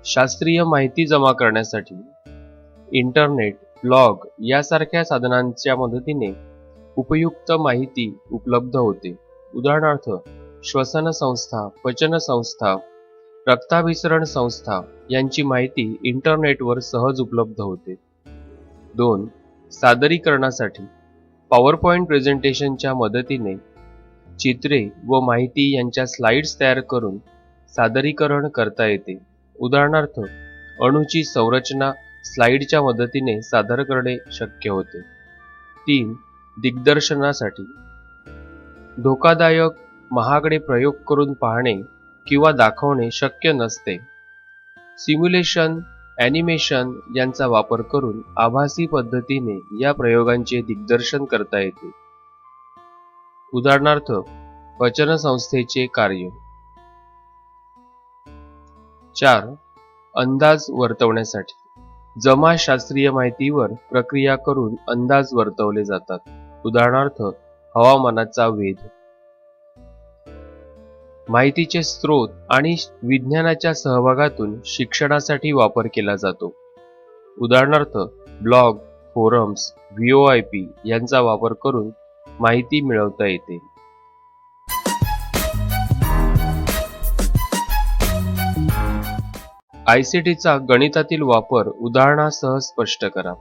शास्त्रीय माहिती जमा करण्यासाठी. इंटरनेट, ब्लॉग यासारख्या साधनांच्या मदतीने उपयुक्त माहिती उपलब्ध होते. उदाहरणार्थ श्वसन संस्था, पचन संस्था, रक्ताभिसरण संस्था यांची माहिती इंटरनेटवर सहज उपलब्ध होते. 2. सादरीकरणासाठी. पॉवरपॉइंट प्रेझेंटेशनच्या मदतीने चित्रे व माहिती यांच्या स्लाइड्स तयार करून सादरीकरण करता येते. उदाहरणार्थ अणूची संरचना स्लाइडच्या मदतीने सादर करणे शक्य होते. 3. दिग्दर्शनासाठी. धोकादायक, महागडे प्रयोग करून पाहणे किंवा दाखवणे शक्य नसते. सिम्युलेशन, ॲनिमेशन यांचा वापर करून आभासी पद्धतीने या प्रयोगांचे दिग्दर्शन करता येते. उदाहरणार्थ पचनसंस्थेचे कार्य. 4. अंदाज वर्तवण्यासाठी. जमा शास्त्रीय माहितीवर प्रक्रिया करून अंदाज वर्तवले जातात. उदाहरणार्थ हवामानाचा वेध. माहितीचे स्रोत आणि विज्ञानाच्या सहभागातून शिक्षणासाठी वापर केला जातो. उदाहरणार्थ ब्लॉग, फोरम्स, VoIP यांचा वापर करून माहिती मिळवता येते. आयसीटीचा गणितातील वापर उदाहरणासह स्पष्ट करा.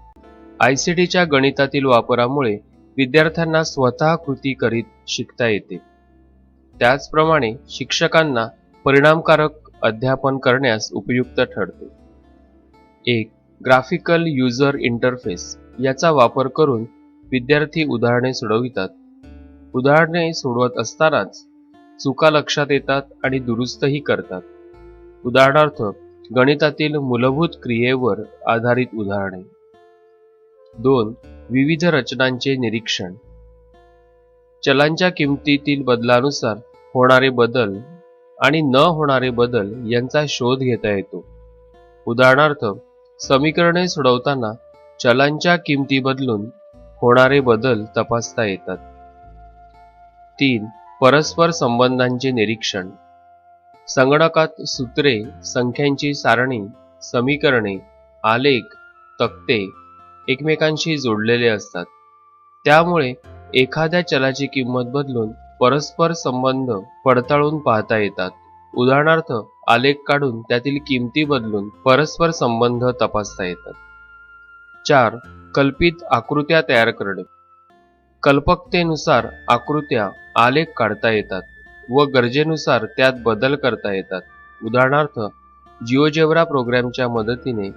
आयसीटीच्या गणितातील वापरामुळे विद्यार्थ्यांना स्वतः कृती करीत शिकता येते. त्याचप्रमाणे शिक्षकांना परिणामकारक अध्यापन करण्यास उपयुक्त ठरते. 1. Graphical user interface. याचा वापर करून विद्यार्थी उदाहरणे सोडवितात. उदाहरणे सोडवत असतानाच चुका लक्षात येतात आणि दुरुस्तही करतात. उदाहरणार्थ गणितातील मूलभूत क्रियेवर आधारित उदाहरणे. 2. विविध रचनांचे निरीक्षण. चलांच्या किमतीतील बदलानुसार होणारे बदल आणि न होणारे बदल यांचा शोध घेता येतो. उदाहरणार्थ समीकरणे सोडवताना चलांच्या किमती बदलून होणारे बदल तपासता येतात. 3. परस्पर संबंधांचे निरीक्षण. संगणकात सूत्रे, संख्यांची सारणी, समीकरणे, आलेख, तक्ते एकमेकांशी जोडलेले असतात. त्यामुळे एखाद्या चलाची किंमत बदलून परस्पर संबंध पडताळून पाहता येतात. उदाहरणार्थ आलेख काढून त्यातील किमती बदलून परस्पर संबंध तपासता येतात. 4. कल्पित आकृत्या तयार करणे. कल्पकतेनुसार आकृत्या, आलेख काढता येतात व गरजेनुसार त्यात बदल करता येतात. उदाहरणार्थ जिओजेब्रा प्रोग्रामच्या मदतीने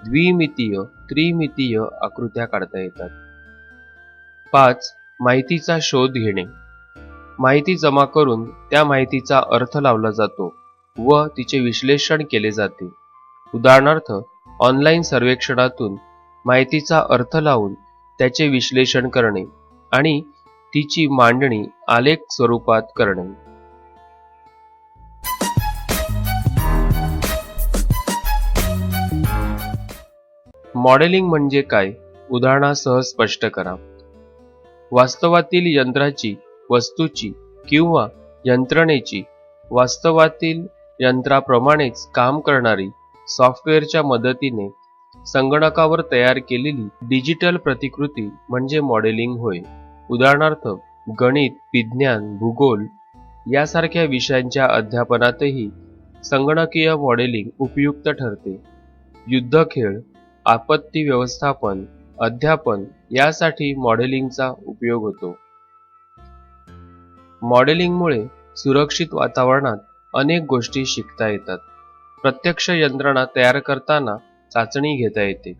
द्विमितीय, त्रिमितीय आकृत्या काढता येतात. 5. माहितीचा शोध घेणे. माहिती जमा करून त्या माहितीचा अर्थ लावला जातो व तिचे विश्लेषण केले जाते. उदाहरणार्थ ऑनलाईन सर्वेक्षणातून माहितीचा अर्थ लावून त्याचे विश्लेषण करणे आणि तिची मांडणी आलेख स्वरूपात करणे. मॉडेलिंग म्हणजे काय? उदाहरणासह स्पष्ट करा. वास्तवातील यंत्राची, वस्तूची किंवा यंत्रणेची वास्तवातील यंत्राप्रमाणेच काम करणारी सॉफ्टवेअरच्या मदतीने संगणकावर तयार केलेली डिजिटल प्रतिकृती म्हणजे मॉडेलिंग होय. उदाहरणार्थ गणित, विज्ञान, भूगोल यासारख्या विषयांच्या अध्यापनातही संगणकीय मॉडेलिंग उपयुक्त ठरते. युद्धखेळ, आपत्ती व्यवस्थापन, अध्यापन यासाठी मॉडेलिंगचा उपयोग होतो. मॉडेलिंगमुळे सुरक्षित वातावरणात अनेक गोष्टी शिकता येतात. प्रत्यक्ष यंत्रणा तयार करताना चाचणी घेता येते.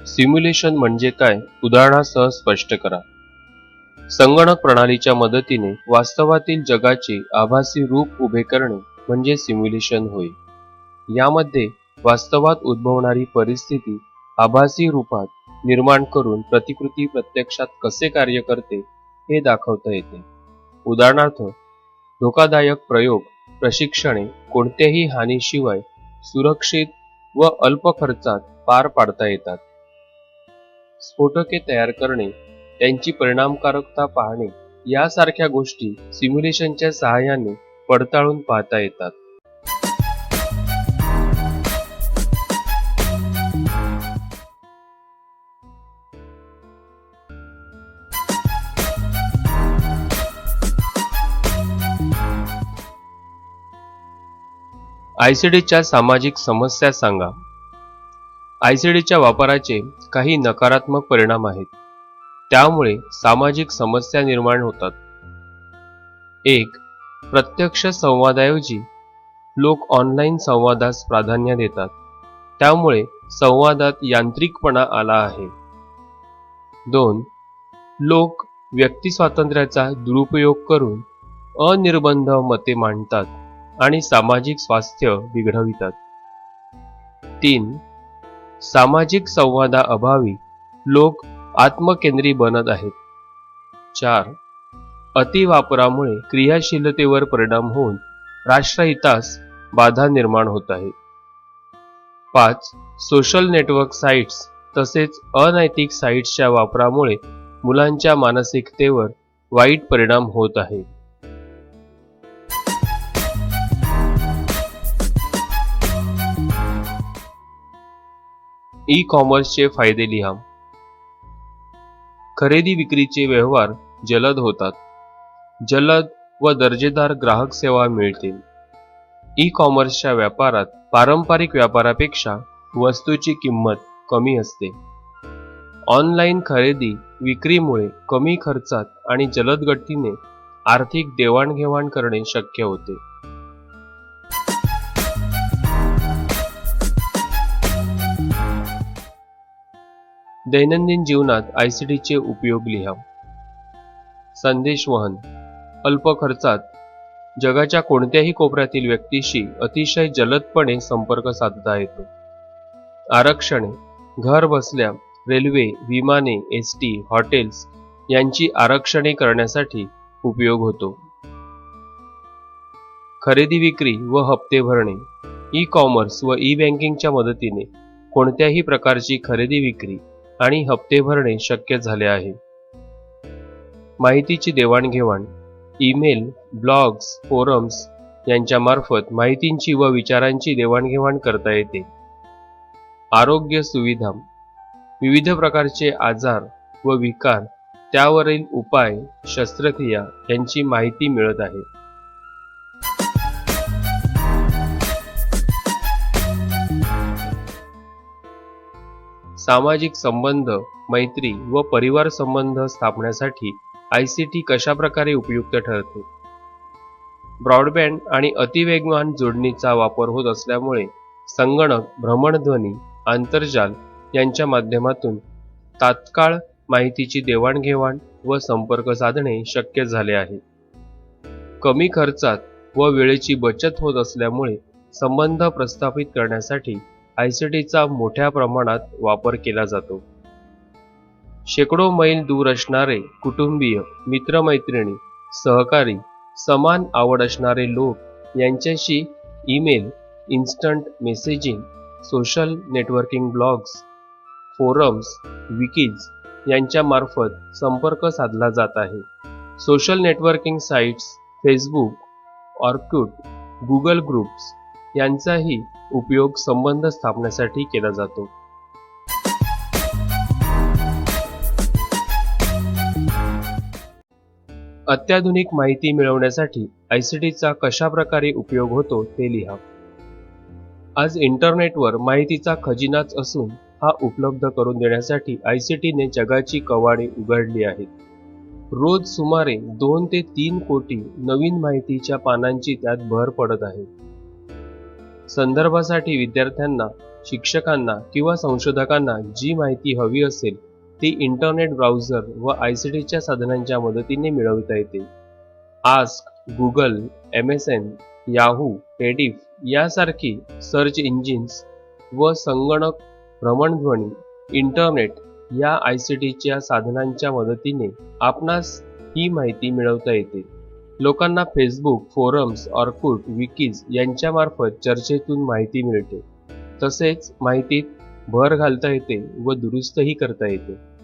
सिम्युलेशन म्हणजे काय? उदाहरणासह स्पष्ट करा. संगणक प्रणालीच्या मदतीने वास्तवातील जगाचे आभासी रूप उभे करणे म्हणजे सिम्युलेशन होय. यामध्ये वास्तवात उद्भवणारी परिस्थिती आभासी रूपात निर्माण करून प्रतिकृती प्रत्यक्षात कसे कार्य करते हे दाखवता येते. उदाहरणार्थ धोकादायक प्रयोग, प्रशिक्षणे कोणत्याही हानीशिवाय सुरक्षित व अल्प खर्चात पार पाडता येतात. स्फोटके तयार करणे, त्यांची परिणामकारकता पाहणे यासारख्या गोष्टी सिम्युलेशनच्या सहाय्याने पडताळून पाहता येतात. आयसीडीच्या सामाजिक समस्या सांगा. आयसीडीच्या वापराचे काही नकारात्मक परिणाम आहेत. त्यामुळे सामाजिक समस्या निर्माण होतात. 1. प्रत्यक्ष संवादाऐवजी लोक ऑनलाईन संवादास प्राधान्य देतात. त्यामुळे संवादात यांत्रिकपणा आला आहे. 2. लोक व्यक्तिस्वातंत्र्याचा दुरुपयोग करून अनिर्बंध मते मांडतात आणि सामाजिक स्वास्थ्य बिघडवितात. 3. सामाजिक संवादाअभावी लोक आत्मकेंद्री बनत आहेत. 4. अतिवापरामुळे क्रियाशीलतेवर परिणाम होऊन राष्ट्रहितास बाधा निर्माण होत आहे. 5. सोशल नेटवर्क साइट्स तसेच अनैतिक साइट्सच्या वापरामुळे मुलांच्या मानसिकतेवर वाईट परिणाम होत आहे. ई कॉमर्सचे फायदे लिहा. खरेदी विक्रीचे व्यवहार जलद होतात. जलद व दर्जेदार ग्राहक सेवा मिळतील. ई कॉमर्सच्या व्यापारात पारंपरिक व्यापारापेक्षा वस्तूची किंमत कमी असते. ऑनलाईन खरेदी विक्रीमुळे कमी खर्चात आणि जलद गतीने आर्थिक देवाणघेवाण करणे शक्य होते. दैनंदिन जीवनात आयसीडीचे उपयोग लिहा. संदेशवहन, अल्प खर्चात जगाच्या कोणत्याही कोपऱ्यातील व्यक्तीशी अतिशय जलदपणे संपर्क साधता येतो. आरक्षणे, घर बसल्या रेल्वे, विमाने, एसटी, हॉटेल्स यांची आरक्षणे करण्यासाठी उपयोग होतो. खरेदी विक्री व हप्ते भरणे, ई कॉमर्स व ई बँकिंगच्या मदतीने कोणत्याही प्रकारची खरेदी विक्री आणि हप्ते भरणे शक्य झाले आहे. माहितीची देवाणघेवाण, ईमेल, ब्लॉग्स, फोरम्स यांच्या मार्फत माहितींची व विचारांची देवाणघेवाण करता येते. आरोग्य सुविधा, विविध प्रकारचे आजार व विकार, त्यावरील उपाय, शस्त्रक्रिया यांची माहिती मिळत आहे. सामाजिक संबंध, मैत्री व परिवार संबंध स्थापण्यासाठी आयसीटी कशा प्रकारे उपयुक्त ठरते? ब्रॉडबँड आणि अतिवेगवान जोडणीचा वापर होत असल्यामुळे संगणक, भ्रमणध्वनी, आंतरजाल यांच्या माध्यमातून तात्काळ माहितीची देवाणघेवाण व संपर्क साधणे शक्य झाले आहे. कमी खर्चात व वेळेची बचत होत असल्यामुळे संबंध प्रस्थापित करण्यासाठी आयसीटीचा मोठ्या प्रमाणात वापर केला जातो. शेकडो मैल दूर असणारे कुटुंबीय, मित्रमैत्रिणी, सहकारी समान आवड असणारे लोक यांच्याशी email, instant messaging, social networking blogs, forums, wikis यांच्या मार्फत संपर्क साधला जात आहे. Social networking sites Facebook, Orkut, Google groups यांचाही उपयोग संबंध स्थापण्यासाठी केला जातो. अत्याधुनिक माहिती मिळवण्यासाठी आयसीटीचा कशा प्रकारे उपयोग होतो ते लिहा. आज इंटरनेटवर माहितीचा खजिनाच असून हा उपलब्ध करून देण्यासाठी आयसीटीने जगाची कवाडे उघडली आहेत. रोज सुमारे 2 ते 3 कोटी नवीन माहितीच्या पानांची त्यात भर पडत आहे. संदर्भासाठी विद्यार्थ्यांना, शिक्षकांना किंवा संशोधकांना जी माहिती हवी असेल ती इंटरनेट ब्राउझर व आयसीटीच्या साधनांच्या मदतीने मिळवता येते. Ask, Google, MSN, Yahoo, Rediff यासारखी सर्च इंजिन्स व संगणक, भ्रमणध्वनी, इंटरनेट या आयसीटीच्या साधनांच्या मदतीने आपणास ही माहिती मिळवता येते. लोकांना फेसबुक, फोरम्स, ऑर्कुट, विकीज यांच्यामार्फत चर्चेतून माहिती मिळते. तसेच माहितीत भर घालता येते व दुरुस्तही करता येते.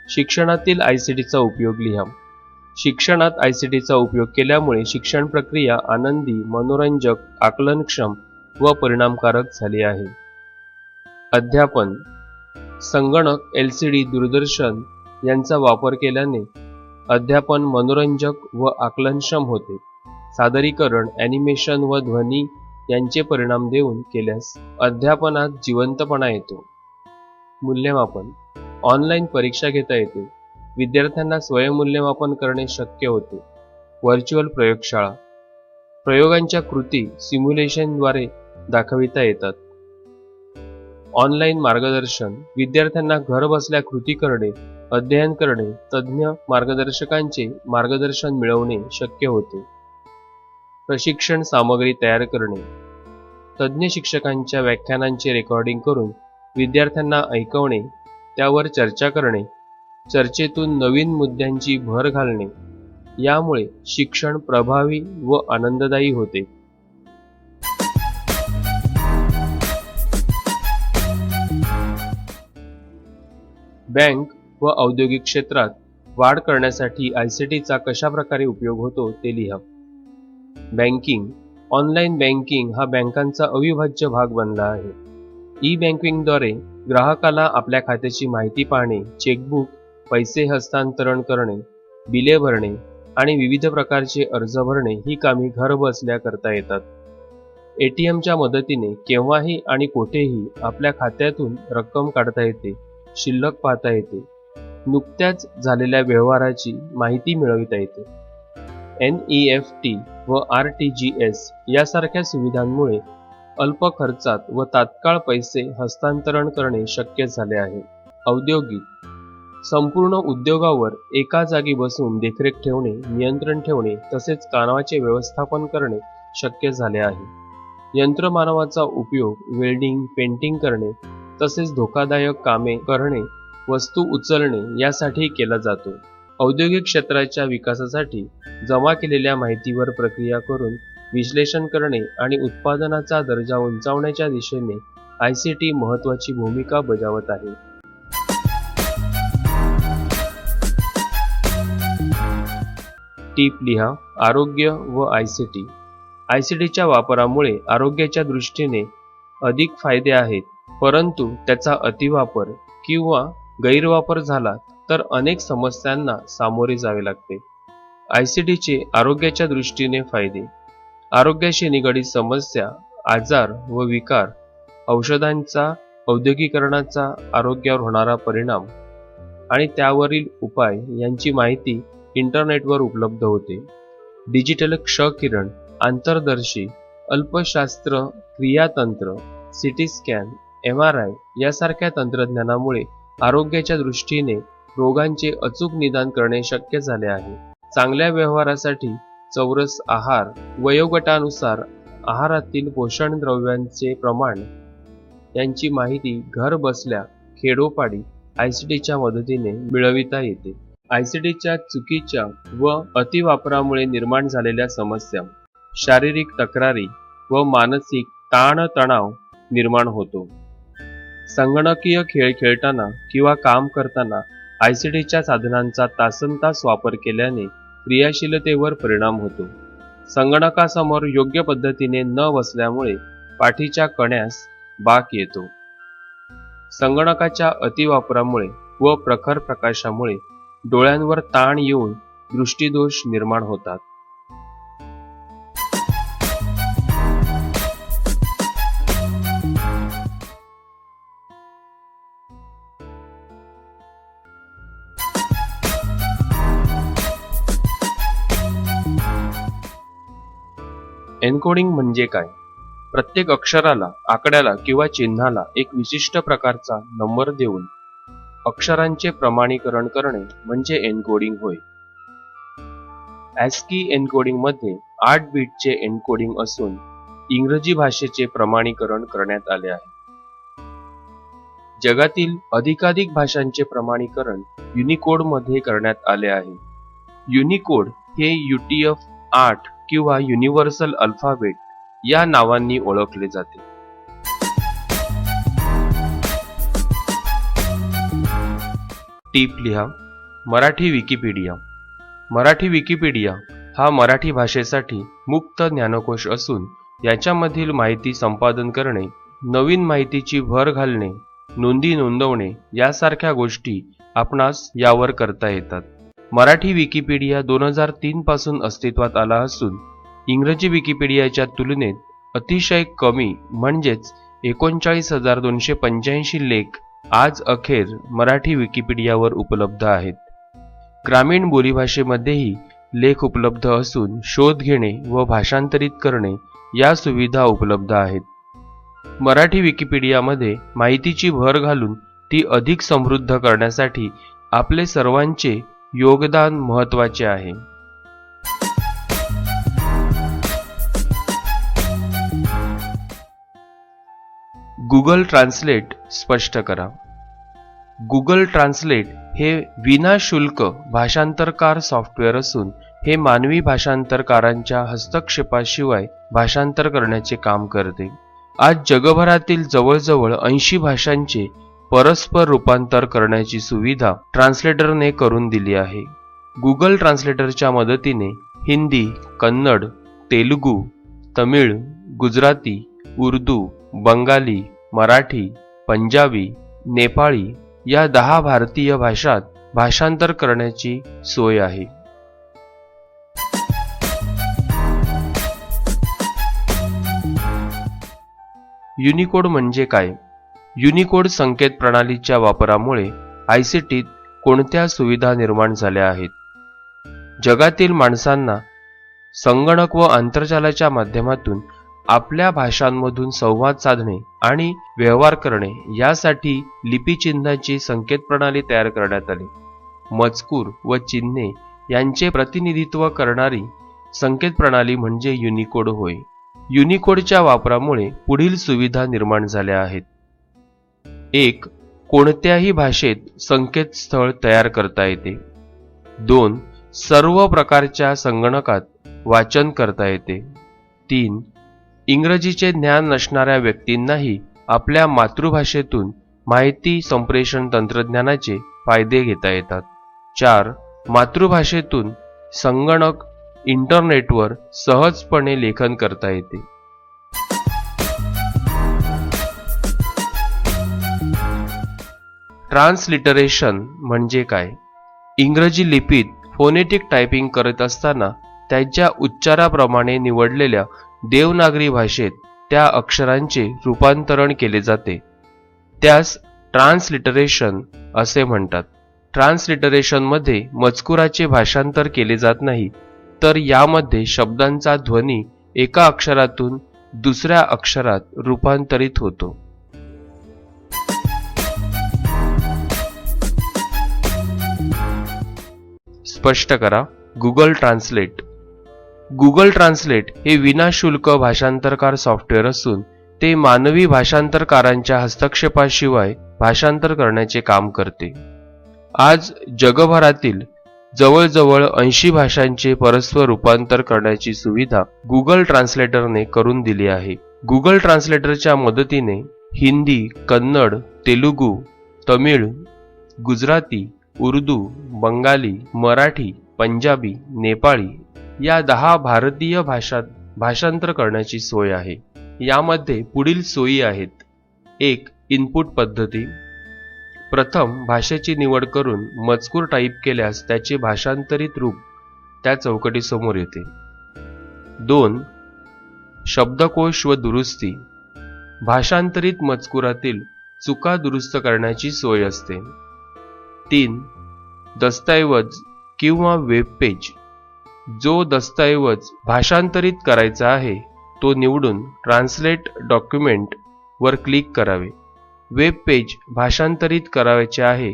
शिक्षणातील आयसीटीचा उपयोग लिहा. शिक्षणात आयसीटीचा उपयोग केल्यामुळे शिक्षण प्रक्रिया आनंदी, मनोरंजक, आकलनक्षम व परिणामकारक झाली आहे. अध्यापन. संगणक, LCD, दूरदर्शन यांचा वापर केल्याने अध्यापन मनोरंजक व आकलनक्षम होते. सादरीकरण, ॲनिमेशन व ध्वनी यांचे परिणाम देऊन केल्यास अध्यापनात जिवंतपणा येतो. मूल्यमापन. ऑनलाईन परीक्षा घेता येते. विद्यार्थ्यांना स्वयंमूल्यमापन करणे शक्य होते. व्हर्च्युअल प्रयोगशाळा. प्रयोगांच्या कृती सिम्युलेशनद्वारे दाखविता येतात. ऑनलाईन मार्गदर्शन. विद्यार्थ्यांना घर बसल्या कृती करणे, अध्ययन करणे, तज्ज्ञ मार्गदर्शकांचे मार्गदर्शन मिळवणे शक्य होते. प्रशिक्षण सामग्री तयार करणे. तज्ज्ञ शिक्षकांच्या व्याख्यानांचे रेकॉर्डिंग करून विद्यार्थ्यांना ऐकवणे, त्यावर चर्चा करणे, चर्चेतून नवीन मुद्द्यांची भर घालणे यामुळे शिक्षण प्रभावी व आनंददायी होते. बँक व औद्योगिक क्षेत्रात वाढ करण्यासाठी आयसीटीचा कशा प्रकारे उपयोग होतो ते लिहा. बँकिंग. ऑनलाईन बँकिंग हा बँकांचा अविभाज्य भाग बनला आहे. ई बँकिंगद्वारे ग्राहकाला आपल्या खात्याची माहिती पाहणे, चेकबुक, पैसे हस्तांतरण करणे, बिले भरणे आणि विविध प्रकारचे अर्ज भरणे ही कामे घर बसल्या करता येतात. ATMच्या मदतीने केव्हाही आणि कुठेही आपल्या खात्यातून रक्कम काढता येते, शिल्लक पाहता येते, नुकत्याच झालेल्या व्यवहाराची माहिती मिळविता येते. NEFT व RTGS यासारख्या सुविधांमुळे अल्प खर्चात व तात्काळ पैसे हस्तांतरण करणे शक्य झाले आहे. औद्योगिक. संपूर्ण उद्योगावर एका जागी बसून देखरेख ठेवणे, नियंत्रण ठेवणे तसेच कामाचे व्यवस्थापन करणे शक्य झाले आहे. यंत्रमानवाचा उपयोग वेल्डिंग, पेंटिंग करणे तसेच धोकादायक कामे करणे, वस्तू उचलणे यासाठी केला जातो. औद्योगिक क्षेत्राच्या विकासासाठी जमा केलेल्या माहितीवर प्रक्रिया करून विश्लेषण करणे आणि उत्पादनाचा दर्जा उंचावण्याच्या दिशेने आयसीटी महत्त्वाची भूमिका बजावत आहे. टीप लिहा. आरोग्य व आयसीटी. आयसीटीच्या वापरामुळे आरोग्याच्या दृष्टीने अधिक फायदे आहेत, परंतु त्याचा अतिवापर किंवा गैरवापर झाला तर अनेक समस्यांना सामोरे जावे लागते. आयसीटीचे आरोग्याच्या दृष्टीने फायदे. आरोग्याशी निगडीत समस्या, आजार व विकार, औषधांचा, औद्योगिकरणाचा आरोग्यावर होणारा परिणाम आणि त्यावरील उपाय यांची माहिती इंटरनेटवर उपलब्ध होते. डिजिटल क्ष-किरण, आंतरदर्शी, अल्पशास्त्र क्रियातंत्र, CT स्कॅन, MRI यासारख्या तंत्रज्ञानामुळे आरोग्याच्या दृष्टीने रोगांचे अचूक निदान करणे शक्य झाले आहे. चांगल्या व्यवहारासाठी चौरस आहार, वयोगटानुसार आहारातील पोषण द्रव्यांचे प्रमाण यांची माहिती घर बसल्या खेडोपाडी ICTच्या मदतीने मिळविता येते. ICTच्या चुकीच्या व अतिवापरामुळे निर्माण झालेल्या समस्या, शारीरिक तक्रारी व मानसिक ताणतणाव निर्माण होतो. संगणकीय खेळ खेळताना किंवा काम करताना ICTच्या साधनांचा तासनतास वापर केल्याने क्रियाशीलतेवर परिणाम होतो. संगणकासमोर योग्य पद्धतीने न बसल्यामुळे पाठीच्या कण्यास बाक येतो. संगणकाच्या अतिवापरामुळे व प्रखर प्रकाशामुळे डोळ्यांवर ताण येऊन दृष्टिदोष निर्माण होतात. एन्कोडिंग म्हणजे काय? प्रत्येक अक्षराला, आकड्याला किंवा चिन्हाला एक विशिष्ट प्रकारचा नंबर देऊन अक्षरांचे प्रमाणीकरण करणे म्हणजे एन्कोडिंग होय. ASCII एन्कोडिंग मध्ये 8 बीटचे एन्कोडिंग असून इंग्रजी भाषेचे प्रमाणीकरण करण्यात आले आहे. जगातील अधिकाधिक भाषांचे प्रमाणीकरण युनिकोड मध्ये करण्यात आले आहे. युनिकोड हे UTF-8 किंवा युनिव्हर्सल अल्फाबेट या नावांनी ओळखले जाते. टीप लिहा. मराठी विकिपीडिया. मराठी विकिपीडिया हा मराठी भाषेसाठी मुक्त ज्ञानकोश असून याच्यामधील माहिती संपादन करणे, नवीन माहितीची भर घालणे, नोंदी नोंदवणे यासारख्या गोष्टी आपणास यावर करता येतात. मराठी विकिपीडिया 2003 पासून अस्तित्वात आला असून इंग्रजी विकिपीडियाच्या तुलनेत अतिशय कमी म्हणजेच 39,285 लेख आज अखेर मराठी विकिपीडियावर उपलब्ध आहेत. ग्रामीण बोलीभाषेमध्येही लेख उपलब्ध असून शोध घेणे व भाषांतरित करणे या सुविधा उपलब्ध आहेत. मराठी विकिपीडियामध्ये माहितीची भर घालून ती अधिक समृद्ध करण्यासाठी आपले सर्वांचे योगदान महत्त्वाचे आहे. गुगल ट्रान्सलेट स्पष्ट करा. गुगल ट्रान्सलेट हे विनाशुल्क भाषांतरकार सॉफ्टवेअर असून हे मानवी भाषांतरकारांच्या हस्तक्षेपाशिवाय भाषांतर करण्याचे काम करते. आज जगभरातील जवळजवळ 80 भाषांचे परस्पर रूपांतर करण्याची सुविधा ट्रान्सलेटरने करून दिली आहे. गुगल ट्रान्सलेटरच्या मदतीने हिंदी, कन्नड, तेलुगू, तमिळ, गुजराती, उर्दू, बंगाली, मराठी, पंजाबी, नेपाळी या 10 भारतीय भाषात भाषांतर करण्याची सोय आहे. युनिकोड म्हणजे काय? युनिकोड संकेत प्रणालीच्या वापरामुळे ICTत कोणत्या सुविधा निर्माण झाल्या आहेत? जगातील माणसांना संगणक व आंतरजालाच्या माध्यमातून आपल्या भाषांमधून संवाद साधणे आणि व्यवहार करणे यासाठी लिपिचिन्हाची संकेत प्रणाली तयार करण्यात आली. मजकूर व चिन्हे यांचे प्रतिनिधित्व करणारी संकेत प्रणाली म्हणजे युनिकोड होय. युनिकोडच्या वापरामुळे पुढील सुविधा निर्माण झाल्या आहेत. 1. कोणत्याही भाषेत संकेतस्थळ तयार करता येते. 2. सर्व प्रकारच्या संगणकात वाचन करता येते. 3. इंग्रजीचे ज्ञान नसणाऱ्या व्यक्तींनाही आपल्या मातृभाषेतून माहिती संप्रेषण तंत्रज्ञानाचे फायदे घेता येतात. 4. मातृभाषेतून संगणक इंटरनेटवर सहजपणे लेखन करता येते. ट्रान्सलिटरेशन म्हणजे काय? इंग्रजी लिपीत फोनेटिक टायपिंग करत असताना त्यांच्या उच्चाराप्रमाणे निवडलेल्या देवनागरी भाषेत त्या अक्षरांचे रूपांतरण केले जाते. त्यास ट्रान्सलिटरेशन असे म्हणतात. ट्रान्सलिटरेशनमध्ये मजकुराचे भाषांतर केले जात नाही, तर यामध्ये शब्दांचा ध्वनी एका अक्षरातून दुसऱ्या अक्षरात रूपांतरित होतो. स्पष्ट करा. Google translate. गुगल ट्रान्सलेट हे विनाशुल्क भाषांतरकार सॉफ्टवेअर असून ते मानवी भाषांतरकारांच्या हस्तक्षेपाशिवाय भाषांतर करण्याचे काम करते. आज जगभरातील जवळजवळ 80 भाषांचे परस्पर रूपांतर करण्याची सुविधा गुगल ट्रान्सलेटरने करून दिली आहे. गुगल ट्रान्सलेटरच्या मदतीने हिंदी, कन्नड, तेलुगू, तमिळ, गुजराती, उर्दू, बंगाली, मराठी, पंजाबी, नेपाळी या 10 भारतीय भाषांत भाषांतर करण्याची सोय आहे. यामध्ये पुढील सोयी आहेत. 1. इनपुट पद्धती. प्रथम भाषेची निवड करून मजकूर टाईप केल्यास त्याचे भाषांतरित रूप त्या चौकटीसमोर येते. 2. शब्दकोश व दुरुस्ती. भाषांतरित मजकुरातील चुका दुरुस्त करण्याची सोय असते. 3. दस्तऐवज किंवा वेब पेज. जो दस्तऐवज भाषांतरित करायचा आहे तो निवडून ट्रान्सलेट डॉक्युमेंट वर क्लिक करावे. वेब पेज भाषांतरित करायचे आहे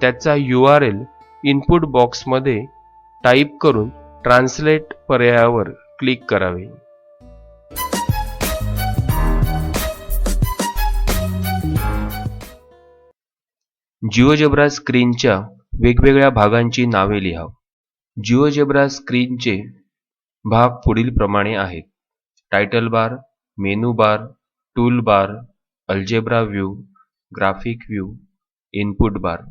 त्याचा URL इनपुट बॉक्समध्ये टाईप करून ट्रान्सलेट पर्यायावर क्लिक करावे. जिओजेब्रा स्क्रीनच्या वेगवेगळ्या भागांची नावे लिहा. जिओजेब्रा स्क्रीनचे भाग पुढील प्रमाणे आहेत. Title bar, menu bar, tool bar, algebra view, graphic view, input bar.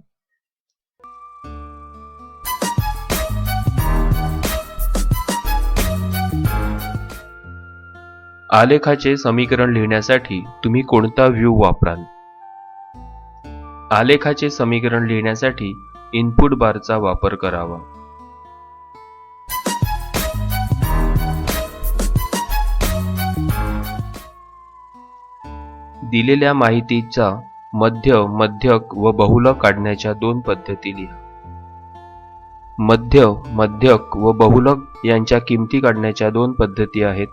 आलेखाचे समीकरण लिहिण्यासाठी तुम्ही कोणता व्ह्यू वापराल? आलेखाचे समीकरण लिहिण्यासाठी इनपुट बारचा वापर करावा. दिलेल्या माहितीचा मध्य, मध्यक व बहुलक काढण्याच्या 2 पद्धती लिहा. मध्य, मध्यक व बहुलक यांच्या किमती काढण्याच्या 2 पद्धती आहेत.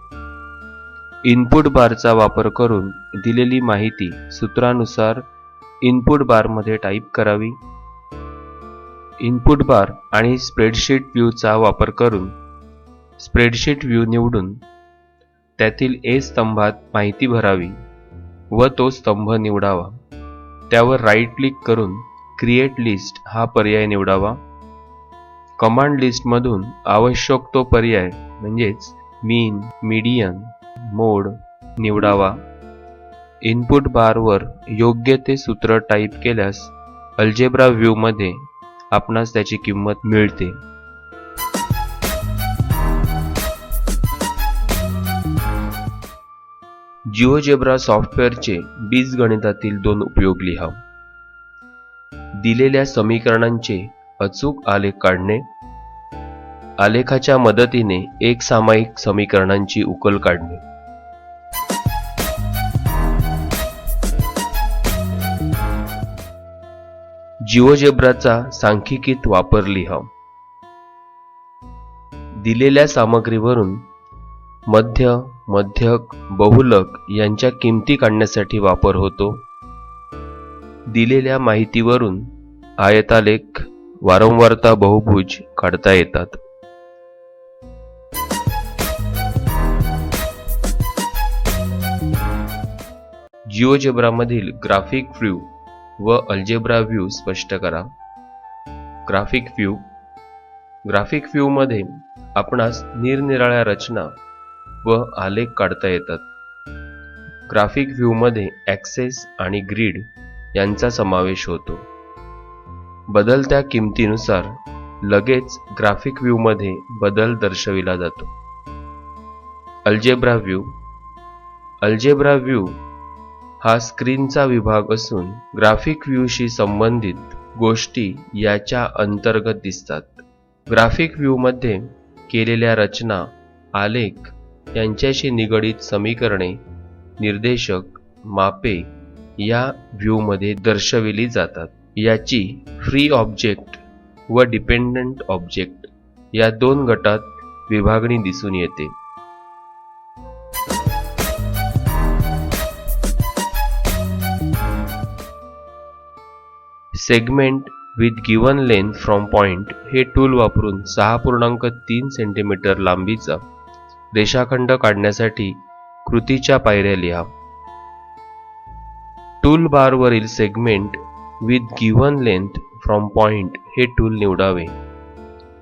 इनपुट बारचा वापर करून दिलेली माहिती सूत्रानुसार इनपुट बारमध्ये टाईप करावी. इनपुट बार आणि स्प्रेडशीट व्ह्यूचा वापर करून स्प्रेडशीट व्ह्यू निवडून त्यातील A स्तंभात माहिती भरावी व तो स्तंभ निवडावा. त्यावर राईट क्लिक करून क्रिएट लिस्ट हा पर्याय निवडावा. कमांड लिस्टमधून आवश्यक तो पर्याय म्हणजेच मीन, मीडियन, मोड निवडावा. इनपुट बारवर योग्य ते सूत्र टाईप केल्यास अल्जेब्रा व्ह्यू मध्ये आपणास त्याची किंमत मिळते. जिओजेब्रा सॉफ्टवेअरचे बीजगणितातील 2 उपयोग लिहा. दिलेल्या समीकरणांचे अचूक आलेख काढणे. आलेखाच्या मदतीने एक सामायिक समीकरणांची उकल काढणे. जिओजेब्राचा सांख्यिकीत वापर लिहा. दिलेल्या सामग्रीवरून मध्य, मध्यक, बहुलक यांच्या किमती काढण्यासाठी वापर होतो. दिलेल्या माहितीवरून आयतालेख, वारंवारता बहुभुज काढता येतात. जिओजेब्रामधील ग्राफिक व्ह्यू व अल्जेब्रा व्ह्यू स्पष्ट करा. Graphic view. ग्राफिक व्ह्यू मध्ये आपणास निरनिराळ्या रचना व आलेख काढता येतात. ग्राफिक व्ह्यू मध्ये ॲक्सेस आणि ग्रीड यांचा समावेश होतो. बदलत्या किमतीनुसार लगेच ग्राफिक व्ह्यू मध्ये बदल दर्शविला जातो. Algebra view. अल्जेब्रा व्ह्यू हा स्क्रीनचा विभाग असून ग्राफिक व्ह्यूशी संबंधित गोष्टी याच्या अंतर्गत दिसतात. ग्राफिक व्ह्यू मध्ये केलेल्या रचना, आलेख यांच्याशी निगडित समीकरणे, निर्देशक, मापे या व्ह्यूमध्ये दर्शविली जातात. याची फ्री ऑब्जेक्ट व डिपेंडंट ऑब्जेक्ट या 2 गटात विभागणी दिसून येते. Segment with given length from point हे टूल वापरून 6.3 सेंटीमीटर लांबीचा रेषाखंड काढण्यासाठी कृतीच्या पायऱ्या लिहा. टूल बारवरील segment with given length from point हे टूल निवडावे.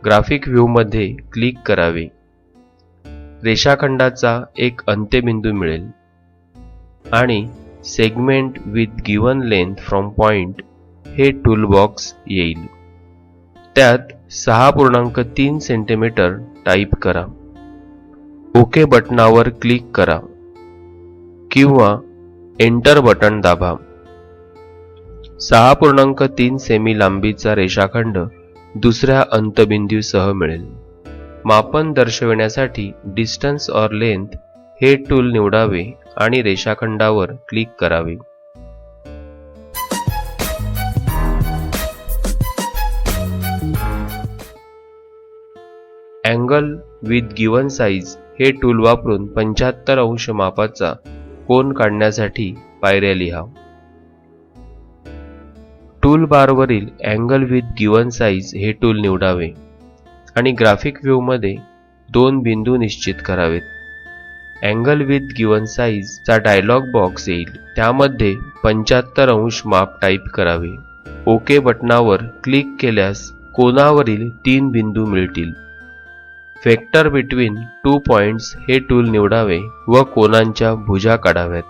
ग्राफिक व्ह्यूमध्ये क्लिक करावे. रेषाखंडाचा एक अंत्यबिंदू मिळेल आणि segment with given length from point हे टूल बॉक्स येईल. त्यात 6.3 सेंटीमीटर टाईप करा. ओके बटनावर क्लिक करा किंवा एंटर बटन दाबा. 6.3 सेमी लांबीचा रेषाखंड दुसऱ्या अंतबिंदूसह मिळेल. मापन दर्शविण्यासाठी डिस्टन्स ऑर लेंथ हे टूल निवडावे आणि रेषाखंडावर क्लिक करावे. अँगल विथ गिव्हन साइज हे टूल वापरून 75 अंश मापाचा कोन काढण्यासाठी पायऱ्या लिहा. टूल बारवरील अँगल विथ गिव्हन साइज हे टूल निवडावे आणि ग्राफिक व्ह्यूमध्ये 2 बिंदू निश्चित करावेत. अँगल विथ गिव्हन साइज चा डायलॉग बॉक्स येईल. त्यामध्ये 75 अंश माप टाईप करावे. ओके बटनावर क्लिक केल्यास कोनावरील 3 बिंदू मिळतील. वेक्टर बिटवीन 2 पॉइंट्स हे टूल निवडावे व कोनांच्या भुजा काढाव्यात.